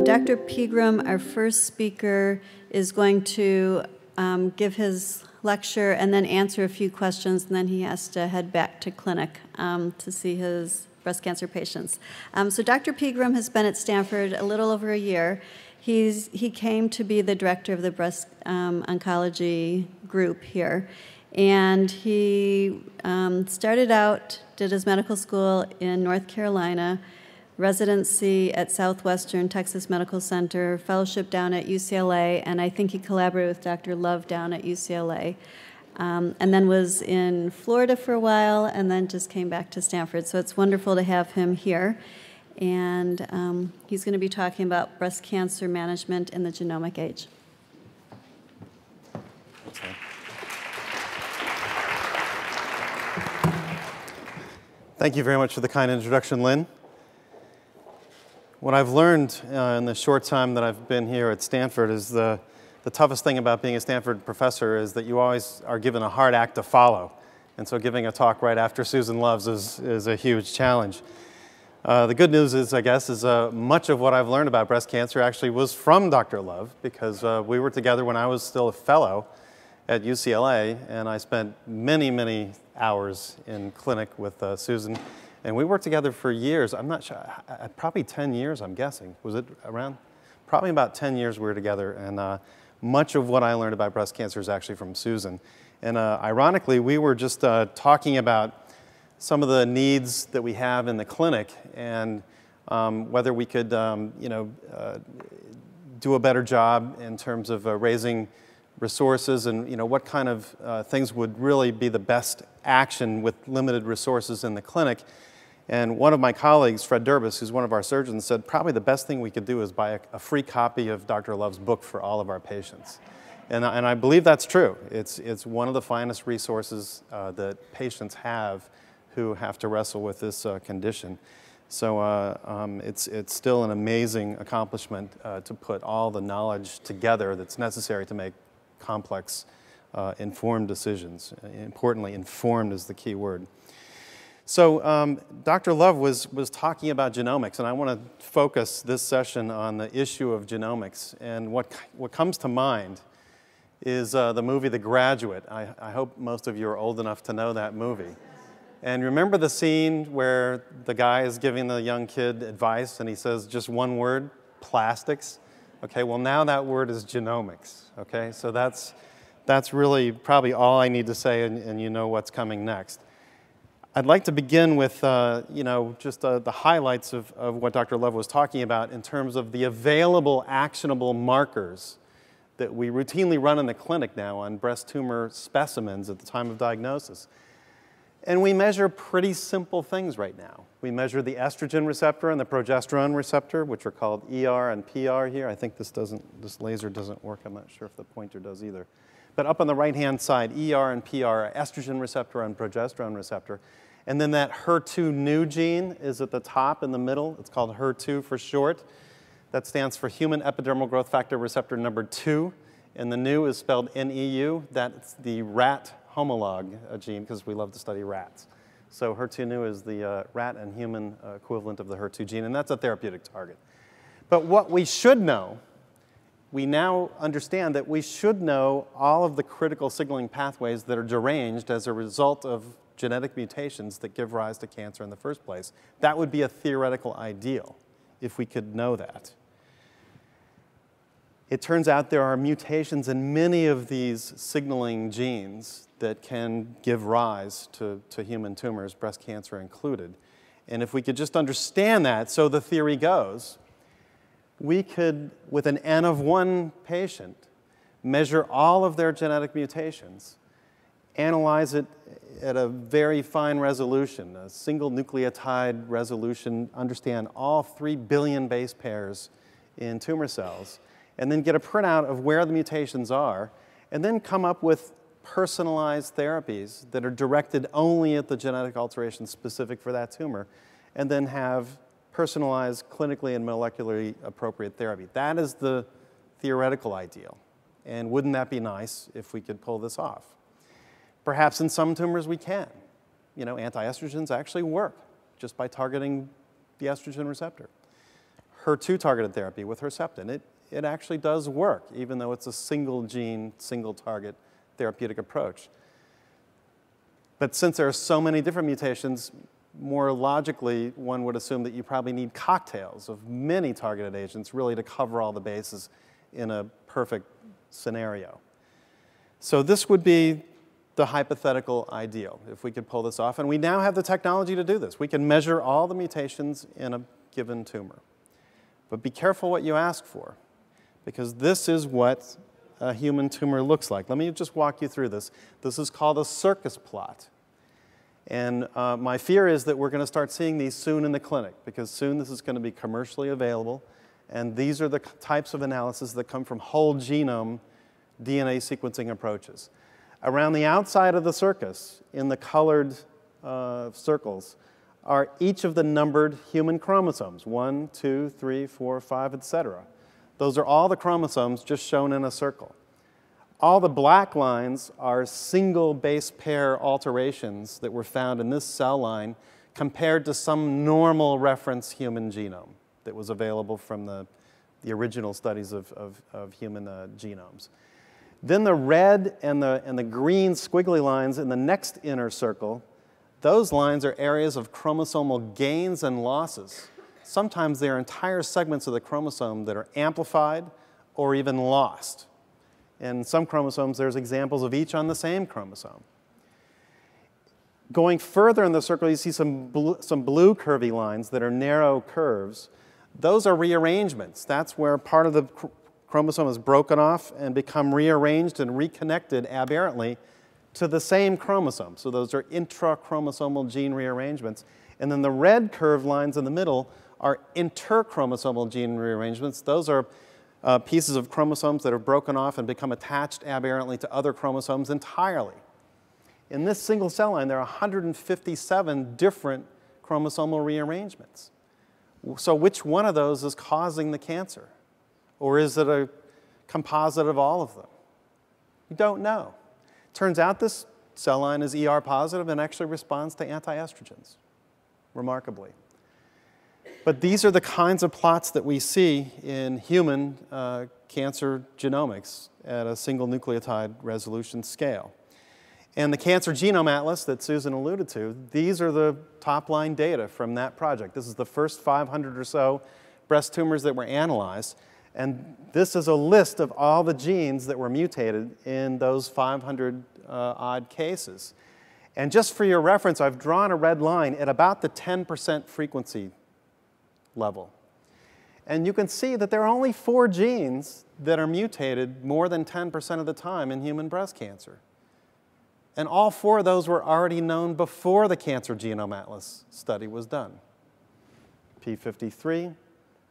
Dr. Pegram, our first speaker, is going to give his lecture and then answer a few questions, and then he has to head back to clinic to see his breast cancer patients. So Dr. Pegram has been at Stanford a little over a year. He came to be the director of the breast oncology group here. And he started out, did his medical school in North Carolina, residency at Southwestern Texas Medical Center, fellowship down at UCLA, and I think he collaborated with Dr. Love down at UCLA. And then was in Florida for a while, and then just came back to Stanford. So it's wonderful to have him here. And he's going to be talking about breast cancer management in the genomic age. Thank you very much for the kind introduction, Lynn. What I've learned in the short time that I've been here at Stanford is the toughest thing about being a Stanford professor is that you always are given a hard act to follow. And so giving a talk right after Susan Love's is a huge challenge. The good news is, I guess, is much of what I've learned about breast cancer actually was from Dr. Love, because we were together when I was still a fellow at UCLA, and I spent many, many hours in clinic with Susan. And we worked together for years. I'm not sure, probably 10 years, I'm guessing. Was it around? Probably about 10 years we were together. And much of what I learned about breast cancer is actually from Susan. And ironically, we were just talking about some of the needs that we have in the clinic and whether we could do a better job in terms of raising resources and what kind of things would really be the best action with limited resources in the clinic. And one of my colleagues, Fred Durbus, who's one of our surgeons, said probably the best thing we could do is buy a free copy of Dr. Love's book for all of our patients. And I believe that's true. It's one of the finest resources that patients have who have to wrestle with this condition. So it's still an amazing accomplishment to put all the knowledge together that's necessary to make complex, informed decisions. Importantly, informed is the key word. So Dr. Love was talking about genomics, and I want to focus this session on the issue of genomics. And what comes to mind is the movie The Graduate. I hope most of you are old enough to know that movie. And remember the scene where the guy is giving the young kid advice, and he says just one word, plastics? Okay, well now that word is genomics, okay? So that's really probably all I need to say, and you know what's coming next. I'd like to begin with just the highlights of what Dr. Love was talking about in terms of the available actionable markers that we routinely run in the clinic now on breast tumor specimens at the time of diagnosis. And we measure pretty simple things right now. We measure the estrogen receptor and the progesterone receptor, which are called ER and PR here. I think this laser doesn't work. I'm not sure if the pointer does either. But up on the right-hand side, ER and PR are estrogen receptor and progesterone receptor. And then that HER2 new gene is at the top in the middle. It's called HER2 for short. That stands for human epidermal growth factor receptor number 2. And the new is spelled NEU. That's the rat homolog gene, because we love to study rats. So HER2 new is the rat and human equivalent of the HER2 gene, and that's a therapeutic target. But what we should know, we now understand that we should know all of the critical signaling pathways that are deranged as a result of genetic mutations that give rise to cancer in the first place. That would be a theoretical ideal if we could know that. It turns out there are mutations in many of these signaling genes that can give rise to human tumors, breast cancer included. And if we could just understand that, so the theory goes, we could, with an N of 1 patient, measure all of their genetic mutations, analyze it at a very fine resolution, a single nucleotide resolution, understand all 3 billion base pairs in tumor cells, and then get a printout of where the mutations are, and then come up with personalized therapies that are directed only at the genetic alteration specific for that tumor, and then have personalized, clinically and molecularly appropriate therapy. That is the theoretical ideal. And wouldn't that be nice if we could pull this off? Perhaps in some tumors we can. Anti-estrogens actually work just by targeting the estrogen receptor. HER2-targeted therapy with Herceptin. It actually does work, even though it's a single gene, single target therapeutic approach. But since there are so many different mutations, more logically, one would assume that you probably need cocktails of many targeted agents really to cover all the bases in a perfect scenario. So this would be the hypothetical ideal, if we could pull this off. And we now have the technology to do this. We can measure all the mutations in a given tumor. But be careful what you ask for, because this is what a human tumor looks like. Let me just walk you through this. This is called a circus plot. And my fear is that we're going to start seeing these soon in the clinic, because soon this is going to be commercially available. And these are the types of analysis that come from whole genome DNA sequencing approaches. Around the outside of the circus, in the colored circles, are each of the numbered human chromosomes, 1, 2, 3, 4, 5, etc. Those are all the chromosomes just shown in a circle. All the black lines are single base pair alterations that were found in this cell line compared to some normal reference human genome that was available from the original studies of human genomes. Then the red and the green squiggly lines in the next inner circle, those lines are areas of chromosomal gains and losses. Sometimes they are entire segments of the chromosome that are amplified or even lost. In some chromosomes, there's examples of each on the same chromosome. Going further in the circle, you see some blue curvy lines that are narrow curves. Those are rearrangements. That's where part of the chromosome is broken off and become rearranged and reconnected aberrantly to the same chromosome. So those are intrachromosomal gene rearrangements. And then the red curved lines in the middle are interchromosomal gene rearrangements. Those are pieces of chromosomes that are broken off and become attached aberrantly to other chromosomes entirely. In this single cell line, there are 157 different chromosomal rearrangements. So which one of those is causing the cancer? Or is it a composite of all of them? We don't know. Turns out this cell line is ER positive and actually responds to anti-estrogens, remarkably. But these are the kinds of plots that we see in human cancer genomics at a single nucleotide resolution scale. And the Cancer Genome Atlas that Susan alluded to, these are the top-line data from that project. This is the first 500 or so breast tumors that were analyzed. And this is a list of all the genes that were mutated in those 500 odd cases. And just for your reference, I've drawn a red line at about the 10% frequency level. And you can see that there are only 4 genes that are mutated more than 10% of the time in human breast cancer. And all 4 of those were already known before the Cancer Genome Atlas study was done. P53,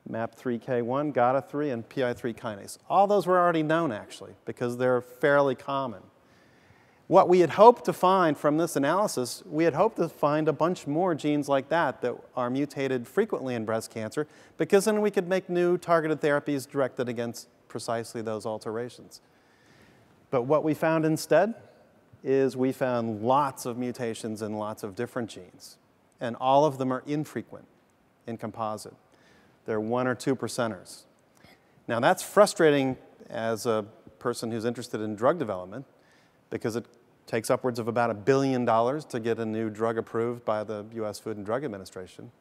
MAP3K1, GATA3, and PI3 kinase. All those were already known, actually, because they're fairly common. What we had hoped to find from this analysis, we had hoped to find a bunch more genes like that that are mutated frequently in breast cancer, because then we could make new targeted therapies directed against precisely those alterations. But what we found instead is we found lots of mutations in lots of different genes, and all of them are infrequent in composite. They're 1 or 2 percenters. Now that's frustrating as a person who's interested in drug development, because it takes upwards of about $1 billion to get a new drug approved by the US Food and Drug Administration.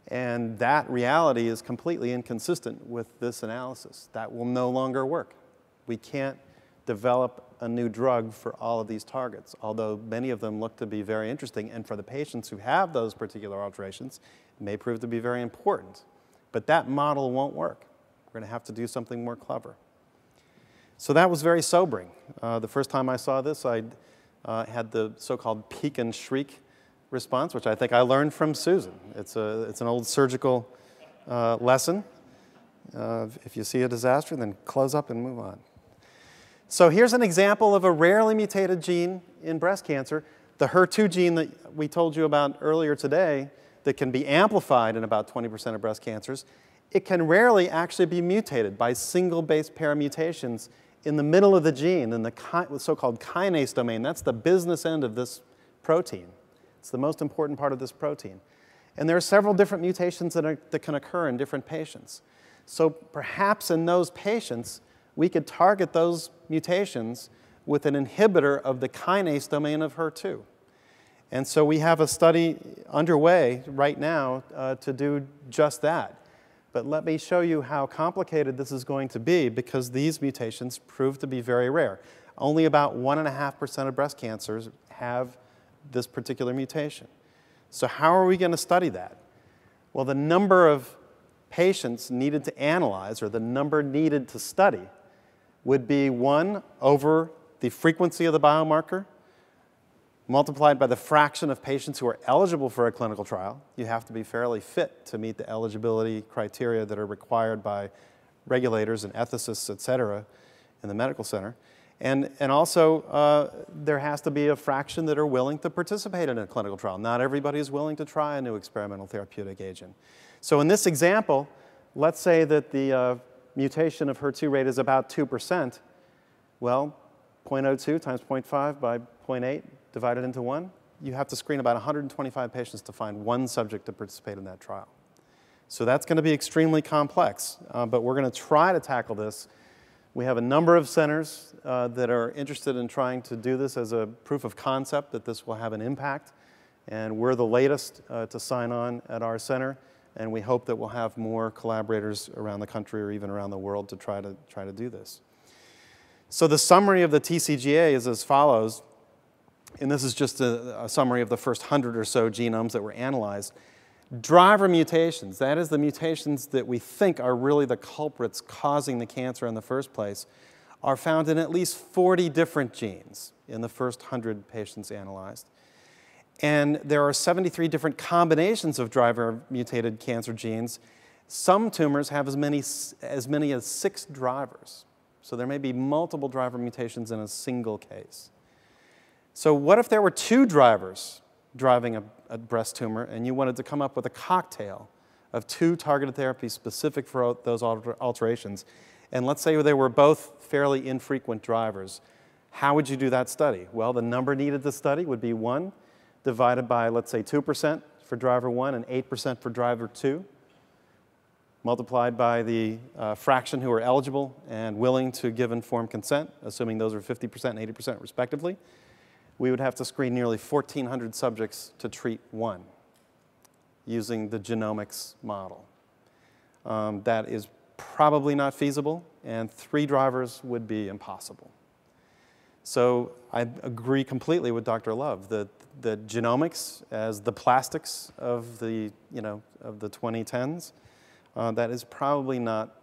And that reality is completely inconsistent with this analysis. That will no longer work. We can't develop a new drug for all of these targets, although many of them look to be very interesting, and for the patients who have those particular alterations, it may prove to be very important. But that model won't work. We're going to have to do something more clever. So that was very sobering. The first time I saw this, I had the so-called peek and shriek response, which I think I learned from Susan. It's an old surgical lesson. If you see a disaster, then close up and move on. So here's an example of a rarely mutated gene in breast cancer, the HER2 gene that we told you about earlier today that can be amplified in about 20% of breast cancers. It can rarely actually be mutated by single base pair mutations in the middle of the gene, in the so-called kinase domain. That's the business end of this protein. It's the most important part of this protein. And there are several different mutations that can occur in different patients. So perhaps in those patients, we could target those mutations with an inhibitor of the kinase domain of HER2. And so we have a study underway right now to do just that. But let me show you how complicated this is going to be, because these mutations prove to be very rare. Only about 1.5% of breast cancers have this particular mutation. So how are we going to study that? Well, the number of patients needed to analyze, or the number needed to study, would be 1 over the frequency of the biomarker multiplied by the fraction of patients who are eligible for a clinical trial. You have to be fairly fit to meet the eligibility criteria that are required by regulators and ethicists, et cetera, in the medical center. And also, there has to be a fraction that are willing to participate in a clinical trial. Not everybody is willing to try a new experimental therapeutic agent. So in this example, let's say that the mutation of HER2 rate is about 2%. Well, 0.02 times 0.5 by 0.8 divided into 1, you have to screen about 125 patients to find 1 subject to participate in that trial. So that's going to be extremely complex, but we're going to try to tackle this. We have a number of centers that are interested in trying to do this as a proof of concept that this will have an impact, and we're the latest to sign on at our center, and we hope that we'll have more collaborators around the country or even around the world to try to do this. So the summary of the TCGA is as follows, and this is just a summary of the first 100 or so genomes that were analyzed. Driver mutations, that is the mutations that we think are really the culprits causing the cancer in the first place, are found in at least 40 different genes in the first 100 patients analyzed. And there are 73 different combinations of driver mutated cancer genes. Some tumors have as many as 6 drivers. So there may be multiple driver mutations in a single case. So what if there were 2 drivers driving a breast tumor, and you wanted to come up with a cocktail of 2 targeted therapies specific for those alterations? And let's say they were both fairly infrequent drivers. How would you do that study? Well, the number needed to study would be 1 divided by, let's say, 2% for driver 1 and 8% for driver 2, multiplied by the fraction who are eligible and willing to give informed consent, assuming those are 50% and 80% respectively. We would have to screen nearly 1,400 subjects to treat 1 using the genomics model. That is probably not feasible, and 3 drivers would be impossible. So I agree completely with Dr. Love that the genomics, as the plastics of the 2010s, that is probably not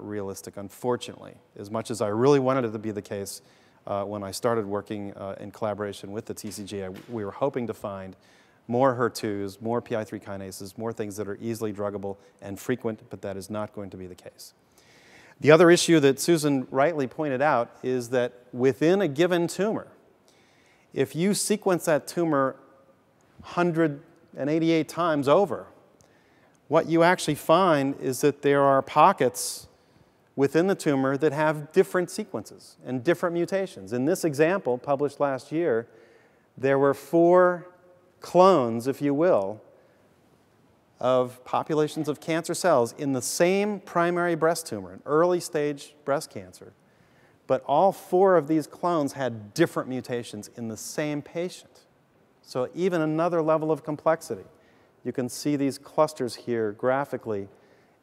realistic, unfortunately. As much as I really wanted it to be the case, when I started working in collaboration with the TCGA, we were hoping to find more HER2s, more PI3 kinases, more things that are easily druggable and frequent, but that is not going to be the case. The other issue that Susan rightly pointed out is that within a given tumor, if you sequence that tumor 188 times over, what you actually find is that there are pockets within the tumor that have different sequences and different mutations. In this example, published last year, there were 4 clones, if you will, of populations of cancer cells in the same primary breast tumor, an early stage breast cancer. But all 4 of these clones had different mutations in the same patient. So even another level of complexity. You can see these clusters here graphically,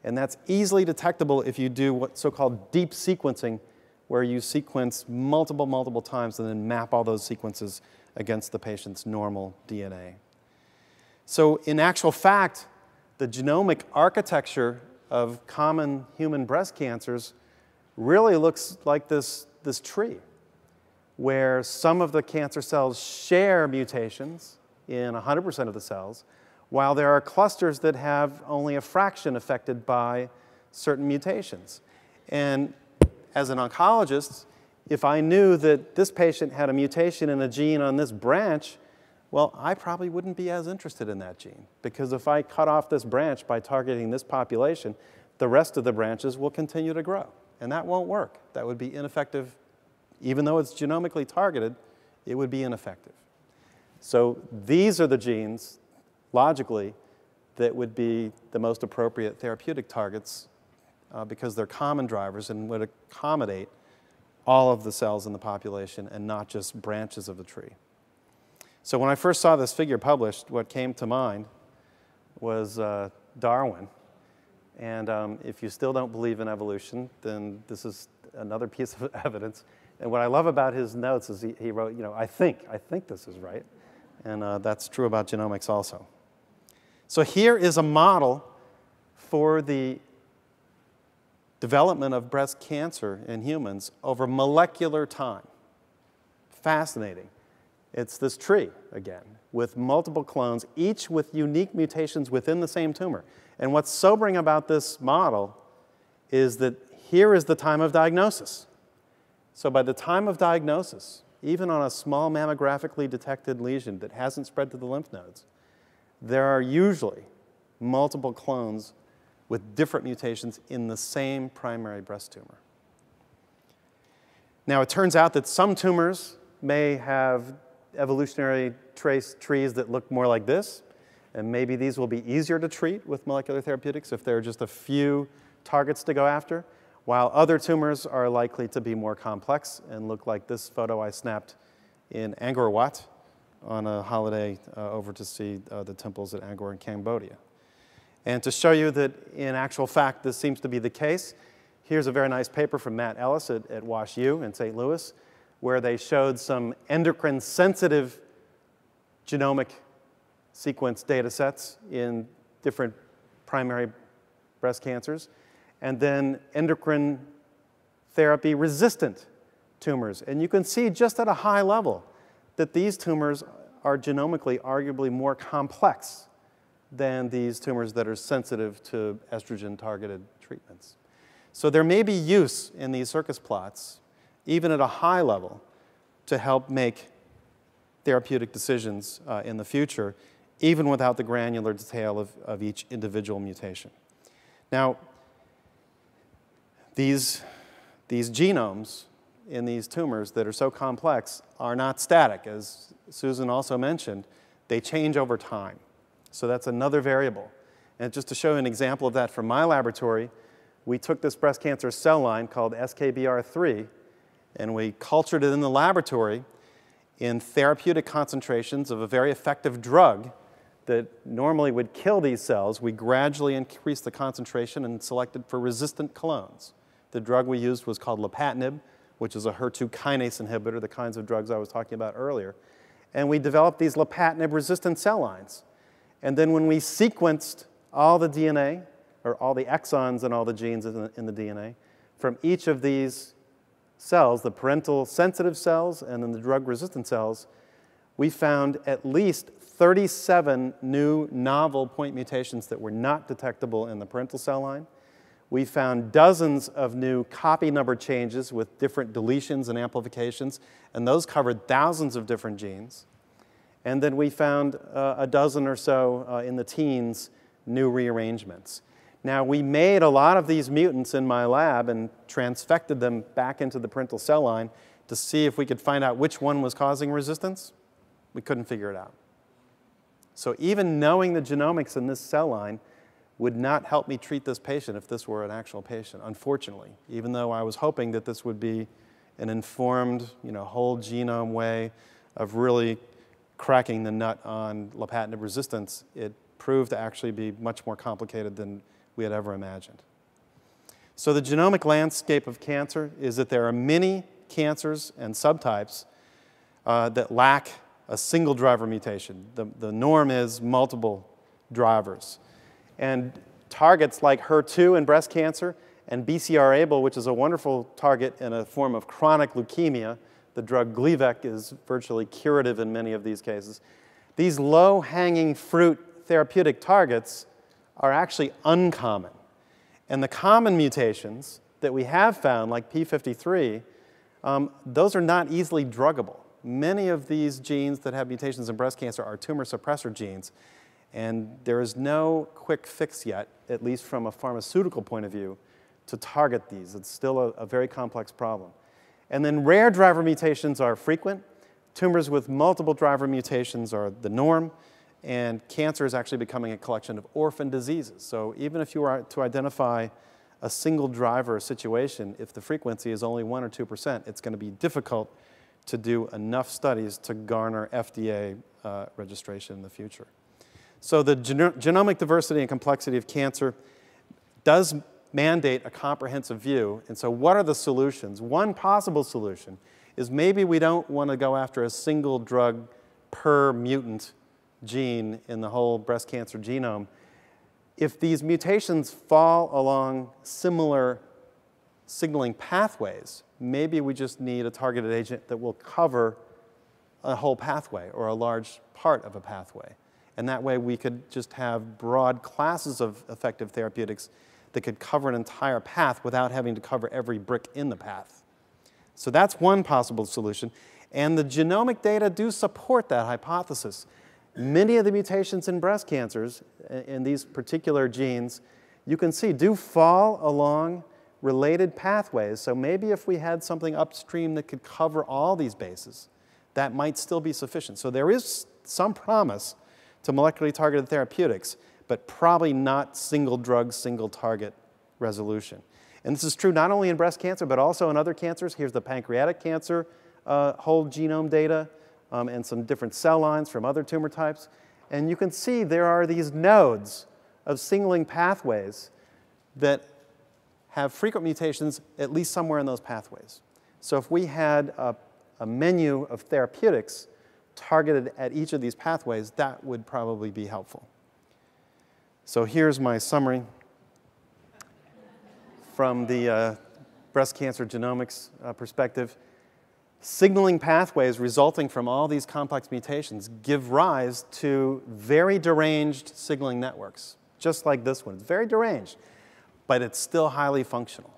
and that's easily detectable if you do what's so-called deep sequencing, where you sequence multiple times and then map all those sequences against the patient's normal DNA. So in actual fact, the genomic architecture of common human breast cancers really looks like this tree, where some of the cancer cells share mutations in 100% of the cells, while there are clusters that have only a fraction affected by certain mutations. And as an oncologist, if I knew that this patient had a mutation in a gene on this branch, well, I probably wouldn't be as interested in that gene, because if I cut off this branch by targeting this population, the rest of the branches will continue to grow. And that won't work. That would be ineffective. Even though it's genomically targeted, it would be ineffective. So these are the genes, logically, that would be the most appropriate therapeutic targets because they're common drivers and would accommodate all of the cells in the population and not just branches of the tree. So when I first saw this figure published, what came to mind was Darwin. And if you still don't believe in evolution, then this is another piece of evidence. And what I love about his notes is he wrote, you know, I think this is right. And that's true about genomics also. So here is a model for the development of breast cancer in humans over molecular time. Fascinating. It's this tree, again, with multiple clones, each with unique mutations within the same tumor. And what's sobering about this model is that here is the time of diagnosis. So by the time of diagnosis, even on a small mammographically detected lesion that hasn't spread to the lymph nodes, there are usually multiple clones with different mutations in the same primary breast tumor. Now, it turns out that some tumors may have evolutionary trees that look more like this, and maybe these will be easier to treat with molecular therapeutics if there are just a few targets to go after, while other tumors are likely to be more complex and look like this photo I snapped in Angkor Wat on a holiday over to see the temples at Angkor in Cambodia. And to show you that in actual fact this seems to be the case, here's a very nice paper from Matt Ellis at WashU in St. Louis, where they showed some endocrine-sensitive genomic sequence data sets in different primary breast cancers, and then endocrine therapy-resistant tumors. And you can see just at a high level that these tumors are genomically arguably more complex than these tumors that are sensitive to estrogen-targeted treatments. So there may be use in these circus plots, even at a high level, to help make therapeutic decisions in the future, even without the granular detail of each individual mutation. Now, these genomes in these tumors that are so complex are not static. As Susan also mentioned, they change over time. So that's another variable. And just to show you an example of that from my laboratory, we took this breast cancer cell line called SKBR3, and we cultured it in the laboratory in therapeutic concentrations of a very effective drug that normally would kill these cells. We gradually increased the concentration and selected for resistant clones. The drug we used was called Neratinib, which is a HER2 kinase inhibitor, the kinds of drugs I was talking about earlier. And we developed these Neratinib-resistant cell lines. And then when we sequenced all the DNA, or all the exons and all the genes in the DNA, from each of these cells, the parental sensitive cells and then the drug-resistant cells, we found at least 37 new novel point mutations that were not detectable in the parental cell line. We found dozens of new copy number changes with different deletions and amplifications, and those covered thousands of different genes. And then we found a dozen or so in the teens new rearrangements. Now, we made a lot of these mutants in my lab and transfected them back into the parental cell line to see if we could find out which one was causing resistance. We couldn't figure it out. So even knowing the genomics in this cell line would not help me treat this patient if this were an actual patient, unfortunately, even though I was hoping that this would be an informed, whole genome way of really cracking the nut on Neratinib resistance. It proved to actually be much more complicated than we had ever imagined. So the genomic landscape of cancer is that there are many cancers and subtypes that lack a single driver mutation. The norm is multiple drivers. And targets like HER2 in breast cancer and BCR-ABL, which is a wonderful target in a form of chronic leukemia, the drug Gleevec is virtually curative in many of these cases. These low-hanging fruit therapeutic targets are actually uncommon. And the common mutations that we have found, like P53, those are not easily druggable. Many of these genes that have mutations in breast cancer are tumor suppressor genes, and there is no quick fix yet, at least from a pharmaceutical point of view, to target these. It's still a very complex problem. And then rare driver mutations are frequent. Tumors with multiple driver mutations are the norm. And cancer is actually becoming a collection of orphan diseases. So even if you were to identify a single driver situation, if the frequency is only 1 or 2%, it's going to be difficult to do enough studies to garner FDA registration in the future. So the genomic diversity and complexity of cancer does mandate a comprehensive view. And so what are the solutions? One possible solution is maybe we don't want to go after a single drug per mutant gene in the whole breast cancer genome. If these mutations fall along similar signaling pathways, maybe we just need a targeted agent that will cover a whole pathway or a large part of a pathway. And that way we could just have broad classes of effective therapeutics that could cover an entire path without having to cover every brick in the path. So that's one possible solution. And the genomic data do support that hypothesis. Many of the mutations in breast cancers in these particular genes, you can see, do fall along related pathways. So maybe if we had something upstream that could cover all these bases, that might still be sufficient. So there is some promise to molecularly targeted therapeutics, but probably not single drug, single target resolution. And this is true not only in breast cancer, but also in other cancers. Here's the pancreatic cancer whole genome data and some different cell lines from other tumor types. And you can see there are these nodes of signaling pathways that have frequent mutations at least somewhere in those pathways. So if we had a menu of therapeutics targeted at each of these pathways, that would probably be helpful. So here's my summary from the breast cancer genomics perspective. Signaling pathways resulting from all these complex mutations give rise to very deranged signaling networks, just like this one. It's very deranged, but it's still highly functional.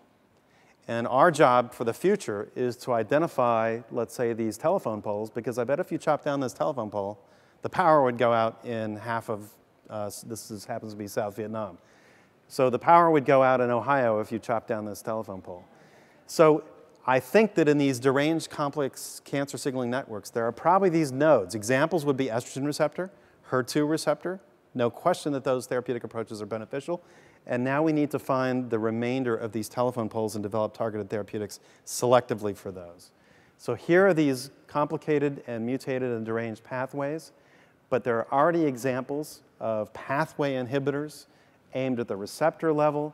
And our job for the future is to identify, let's say, these telephone poles, because I bet if you chop down this telephone pole, the power would go out in half of, happens to be South Vietnam. So the power would go out in Ohio if you chop down this telephone pole. So I think that in these deranged complex cancer signaling networks, there are probably these nodes. Examples would be estrogen receptor, HER2 receptor. No question that those therapeutic approaches are beneficial. And now we need to find the remainder of these telephone poles and develop targeted therapeutics selectively for those. So here are these complicated and mutated and deranged pathways, but there are already examples of pathway inhibitors aimed at the receptor level,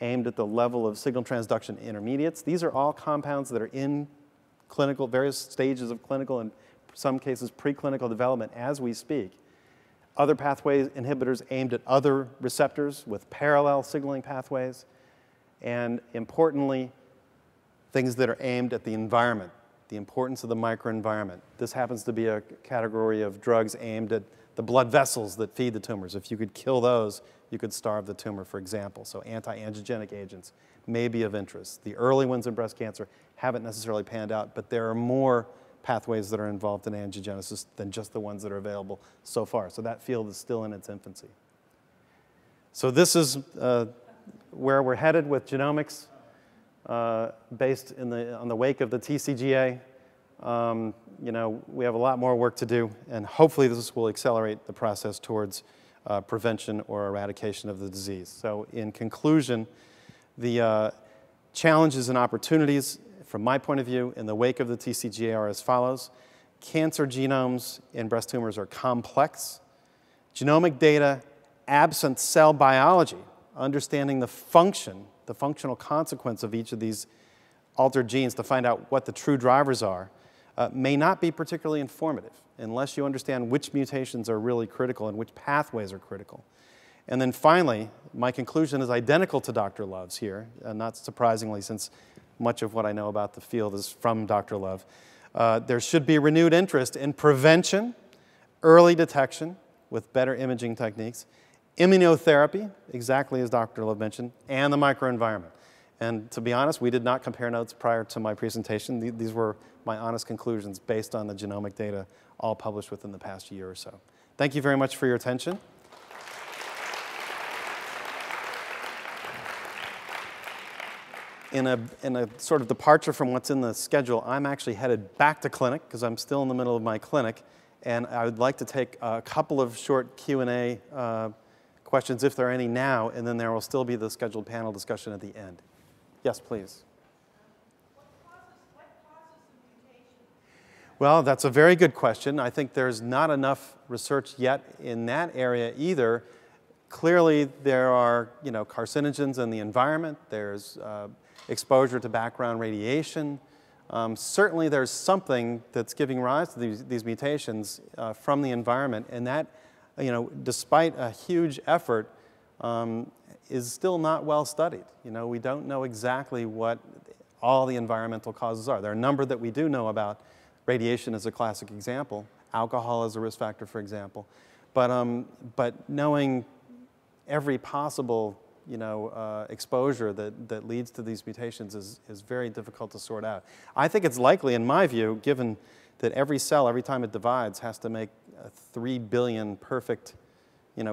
aimed at the level of signal transduction intermediates. These are all compounds that are in clinical, various stages of clinical and in some cases preclinical development as we speak. Other pathway inhibitors aimed at other receptors with parallel signaling pathways. And importantly, things that are aimed at the environment, the importance of the microenvironment. This happens to be a category of drugs aimed at the blood vessels that feed the tumors. If you could kill those, you could starve the tumor, for example. So anti-angiogenic agents may be of interest. The early ones in breast cancer haven't necessarily panned out, but there are more pathways that are involved in angiogenesis than just the ones that are available so far. So that field is still in its infancy. So this is where we're headed with genomics based on the wake of the TCGA. We have a lot more work to do, and hopefully this will accelerate the process towards prevention or eradication of the disease. So in conclusion, the challenges and opportunities from my point of view in the wake of the TCGA are as follows. Cancer genomes in breast tumors are complex. Genomic data absent cell biology, understanding the functional consequence of each of these altered genes to find out what the true drivers are, may not be particularly informative unless you understand which mutations are really critical and which pathways are critical. And then finally, my conclusion is identical to Dr. Love's here, not surprisingly, since much of what I know about the field is from Dr. Love. There should be renewed interest in prevention, early detection with better imaging techniques, immunotherapy, exactly as Dr. Love mentioned, and the microenvironment. And to be honest, we did not compare notes prior to my presentation. These were my honest conclusions based on the genomic data all published within the past year or so. Thank you very much for your attention. In a sort of departure from what's in the schedule, I'm actually headed back to clinic because I'm still in the middle of my clinic. And I would like to take a couple of short Q&A questions, if there are any now, and then there will still be the scheduled panel discussion at the end. Yes, please. What causes the mutation? Well, that's a very good question. I think there's not enough research yet in that area either. Clearly, there are carcinogens in the environment. There's exposure to background radiation. Certainly, there's something that's giving rise to these mutations from the environment, and that, despite a huge effort, is still not well studied. We don't know exactly what all the environmental causes are. There are a number that we do know about. Radiation is a classic example. Alcohol is a risk factor, for example. But knowing every possible exposure that leads to these mutations is very difficult to sort out. I think it's likely, in my view, given that every cell, every time it divides, has to make 3 billion perfect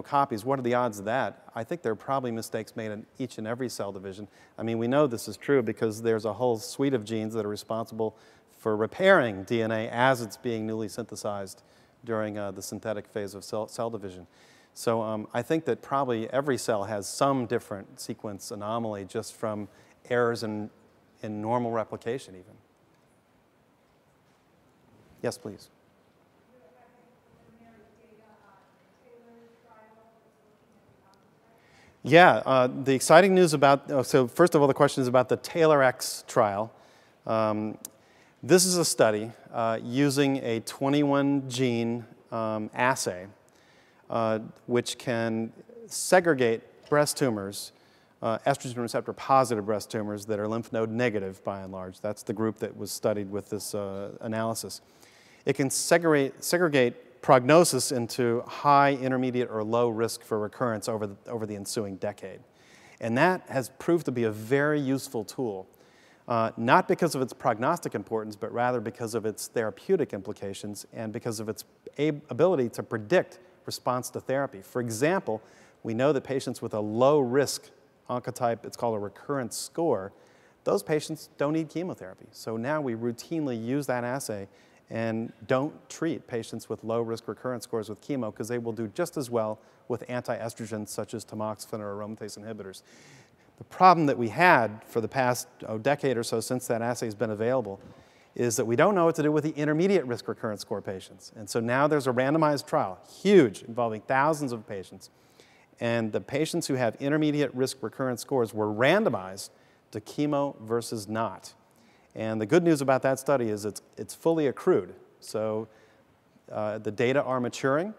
copies. What are the odds of that? I think there are probably mistakes made in each and every cell division. I mean, we know this is true because there's a whole suite of genes that are responsible for repairing DNA as it's being newly synthesized during the synthetic phase of cell division. So I think that probably every cell has some different sequence anomaly just from errors in normal replication even. Yes, please. Yeah, the exciting news about, so first of all, the question is about the TAILOR-X trial. This is a study using a 21-gene assay which can segregate breast tumors, estrogen receptor positive breast tumors that are lymph node negative by and large. That's the group that was studied with this analysis. It can segregate prognosis into high, intermediate, or low risk for recurrence over the ensuing decade. And that has proved to be a very useful tool, not because of its prognostic importance, but rather because of its therapeutic implications and because of its ability to predict response to therapy. For example, we know that patients with a low-risk oncotype, it's called a recurrence score, those patients don't need chemotherapy. So now we routinely use that assay and don't treat patients with low-risk recurrence scores with chemo because they will do just as well with anti-estrogens such as tamoxifen or aromatase inhibitors. The problem that we had for the past decade or so since that assay has been available is that we don't know what to do with the intermediate risk recurrence score patients. And so now there's a randomized trial, huge, involving thousands of patients. And the patients who have intermediate risk recurrence scores were randomized to chemo versus not. And the good news about that study is it's fully accrued. So the data are maturing,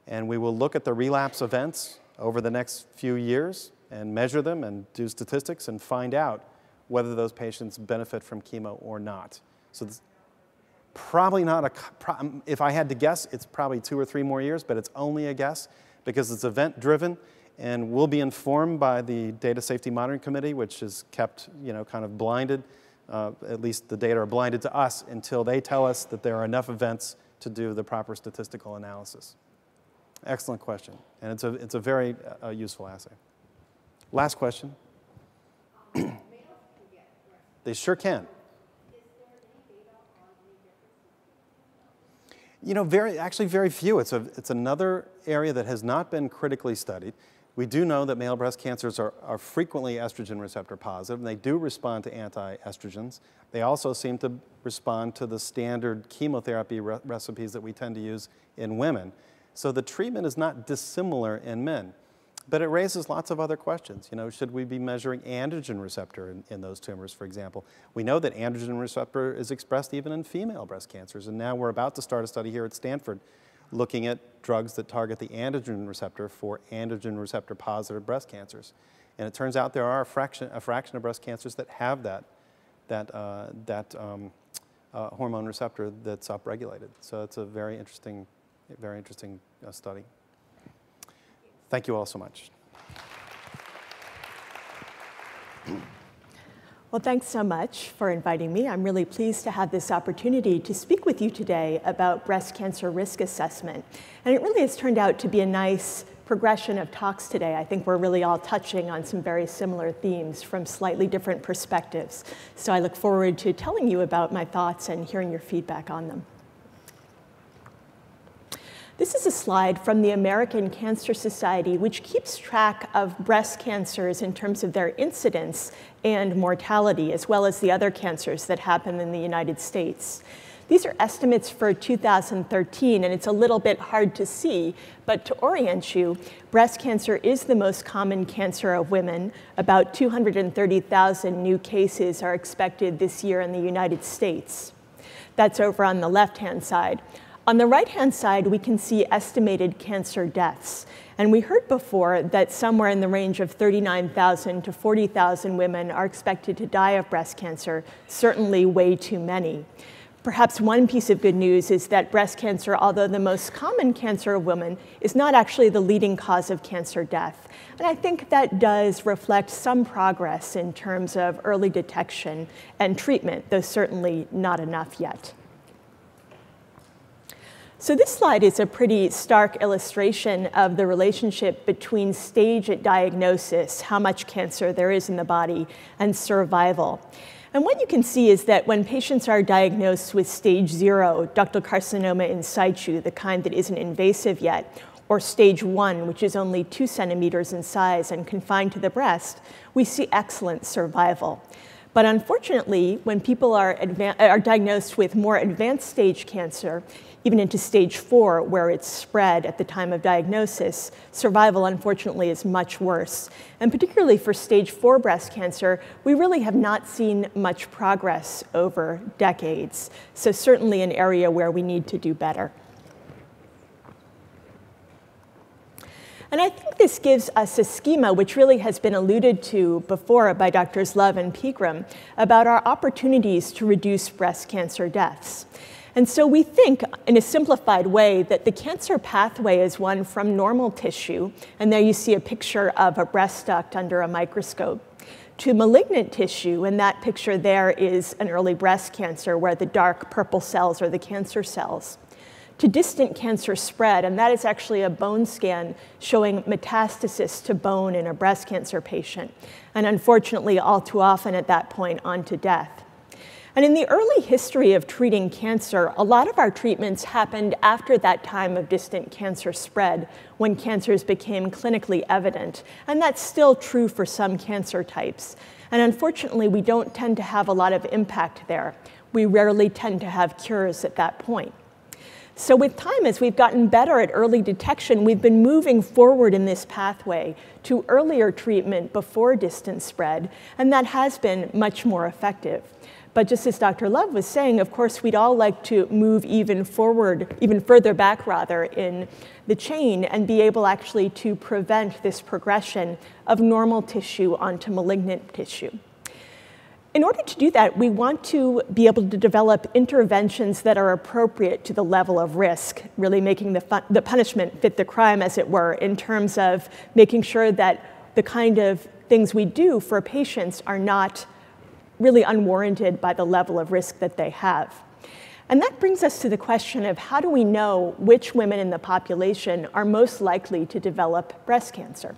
and we will look at the relapse events over the next few years and measure them and do statistics and find out whether those patients benefit from chemo or not. So probably not if I had to guess, it's probably 2 or 3 more years, but it's only a guess because it's event-driven and will be informed by the Data Safety Monitoring Committee, which is kept, kind of blinded. At least the data are blinded to us until they tell us that there are enough events to do the proper statistical analysis. Excellent question, and it's a very useful assay. Last question. They sure can. Actually very few. It's another area that has not been critically studied. We do know that male breast cancers are frequently estrogen receptor positive, and they do respond to anti-estrogens. They also seem to respond to the standard chemotherapy recipes that we tend to use in women. So the treatment is not dissimilar in men. But it raises lots of other questions. Should we be measuring androgen receptor in those tumors, for example? We know that androgen receptor is expressed even in female breast cancers, and now we're about to start a study here at Stanford looking at drugs that target the androgen receptor for androgen receptor positive breast cancers. And it turns out there are a fraction of breast cancers that have that hormone receptor that's upregulated. So it's a very interesting study. Thank you all so much. Well, thanks so much for inviting me. I'm really pleased to have this opportunity to speak with you today about breast cancer risk assessment. And it really has turned out to be a nice progression of talks today. I think we're really all touching on some very similar themes from slightly different perspectives. So I look forward to telling you about my thoughts and hearing your feedback on them. This is a slide from the American Cancer Society, which keeps track of breast cancers in terms of their incidence and mortality, as well as the other cancers that happen in the United States. These are estimates for 2013, and it's a little bit hard to see, but to orient you, breast cancer is the most common cancer of women. About 230,000 new cases are expected this year in the United States. That's over on the left-hand side. On the right-hand side, we can see estimated cancer deaths. And we heard before that somewhere in the range of 39,000 to 40,000 women are expected to die of breast cancer, certainly way too many. Perhaps one piece of good news is that breast cancer, although the most common cancer of women, is not actually the leading cause of cancer death. And I think that does reflect some progress in terms of early detection and treatment, though certainly not enough yet. So this slide is a pretty stark illustration of the relationship between stage at diagnosis, how much cancer there is in the body, and survival. And what you can see is that when patients are diagnosed with stage 0, ductal carcinoma in situ, the kind that isn't invasive yet, or stage 1, which is only 2 centimeters in size and confined to the breast, we see excellent survival. But unfortunately, when people are diagnosed with more advanced stage cancer, even into stage 4, where it's spread at the time of diagnosis, survival, unfortunately, is much worse. And particularly for stage 4 breast cancer, we really have not seen much progress over decades. So certainly an area where we need to do better. And I think this gives us a schema, which really has been alluded to before by Drs. Love and Pegram, about our opportunities to reduce breast cancer deaths. And so we think, in a simplified way, that the cancer pathway is one from normal tissue, and there you see a picture of a breast duct under a microscope, to malignant tissue, and that picture there is an early breast cancer where the dark purple cells are the cancer cells, to distant cancer spread, and that is actually a bone scan showing metastasis to bone in a breast cancer patient, and unfortunately, all too often at that point, on to death. And in the early history of treating cancer, a lot of our treatments happened after that time of distant cancer spread, when cancers became clinically evident, and that's still true for some cancer types. And unfortunately, we don't tend to have a lot of impact there. We rarely tend to have cures at that point. So with time, as we've gotten better at early detection, we've been moving forward in this pathway to earlier treatment before distant spread, and that has been much more effective. But just as Dr. Love was saying, of course, we'd all like to move even further back rather, in the chain and be able actually to prevent this progression of normal tissue onto malignant tissue. In order to do that, we want to be able to develop interventions that are appropriate to the level of risk, really making the punishment fit the crime, as it were, in terms of making sure that the kind of things we do for patients are not really unwarranted by the level of risk that they have. And that brings us to the question of how do we know which women in the population are most likely to develop breast cancer?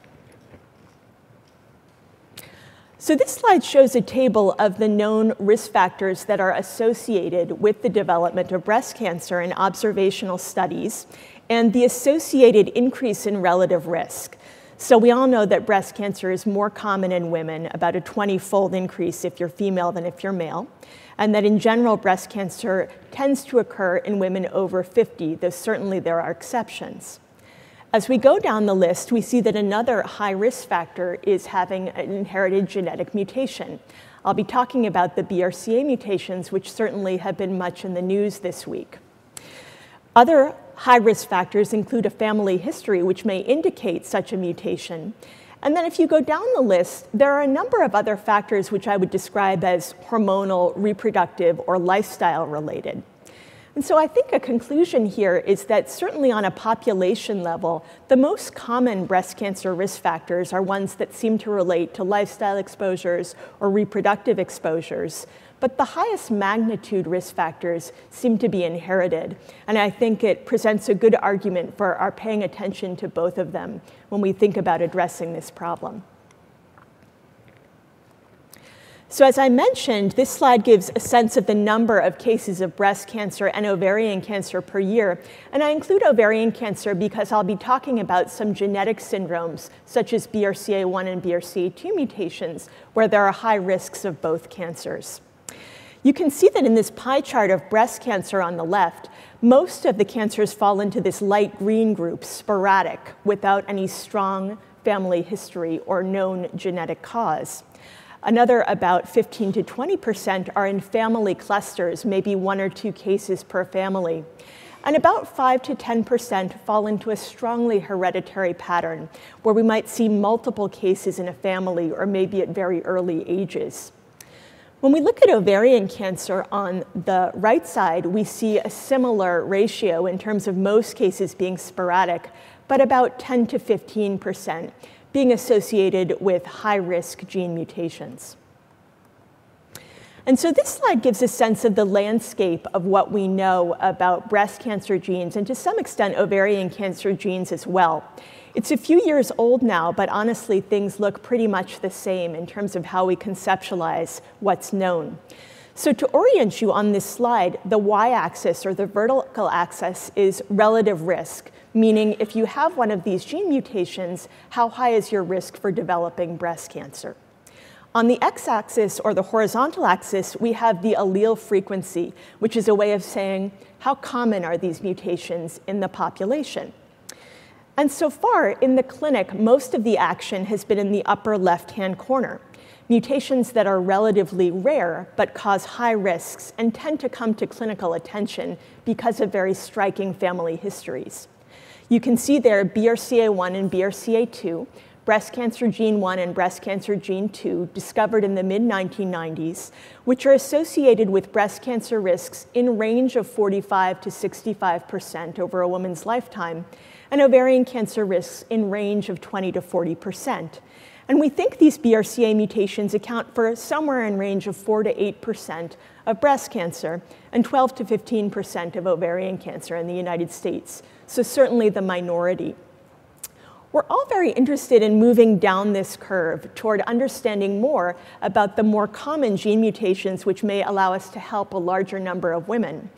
So this slide shows a table of the known risk factors that are associated with the development of breast cancer in observational studies and the associated increase in relative risk. So we all know that breast cancer is more common in women, about a 20-fold increase if you're female than if you're male, and that in general, breast cancer tends to occur in women over 50, though certainly there are exceptions. As we go down the list, we see that another high risk factor is having an inherited genetic mutation. I'll be talking about the BRCA mutations, which certainly have been much in the news this week. Other high risk factors include a family history, which may indicate such a mutation. And then if you go down the list, there are a number of other factors which I would describe as hormonal, reproductive, or lifestyle related. And so I think a conclusion here is that certainly on a population level, the most common breast cancer risk factors are ones that seem to relate to lifestyle exposures or reproductive exposures. But the highest magnitude risk factors seem to be inherited. And I think it presents a good argument for our paying attention to both of them when we think about addressing this problem. So as I mentioned, this slide gives a sense of the number of cases of breast cancer and ovarian cancer per year. And I include ovarian cancer because I'll be talking about some genetic syndromes, such as BRCA1 and BRCA2 mutations, where there are high risks of both cancers. You can see that in this pie chart of breast cancer on the left, most of the cancers fall into this light green group, sporadic, without any strong family history or known genetic cause. Another about 15 to 20% are in family clusters, maybe 1 or 2 cases per family. And about 5 to 10% fall into a strongly hereditary pattern, where we might see multiple cases in a family or maybe at very early ages. When we look at ovarian cancer on the right side, we see a similar ratio in terms of most cases being sporadic, but about 10 to 15% being associated with high-risk gene mutations. And so this slide gives a sense of the landscape of what we know about breast cancer genes, and to some extent ovarian cancer genes as well. It's a few years old now, but honestly things look pretty much the same in terms of how we conceptualize what's known. So to orient you on this slide, the y-axis, or the vertical axis, is relative risk, meaning if you have one of these gene mutations, how high is your risk for developing breast cancer? On the x-axis, or the horizontal axis, we have the allele frequency, which is a way of saying how common are these mutations in the population. And so far, in the clinic, most of the action has been in the upper left-hand corner. Mutations that are relatively rare but cause high risks and tend to come to clinical attention because of very striking family histories. You can see there BRCA1 and BRCA2, breast cancer gene 1 and breast cancer gene 2, discovered in the mid-1990s, which are associated with breast cancer risks in range of 45 to 65% over a woman's lifetime, and ovarian cancer risks in range of 20 to 40%. And we think these BRCA mutations account for somewhere in range of 4 to 8% of breast cancer and 12 to 15% of ovarian cancer in the United States. So certainly the minority. We're all very interested in moving down this curve toward understanding more about the more common gene mutations which may allow us to help a larger number of women.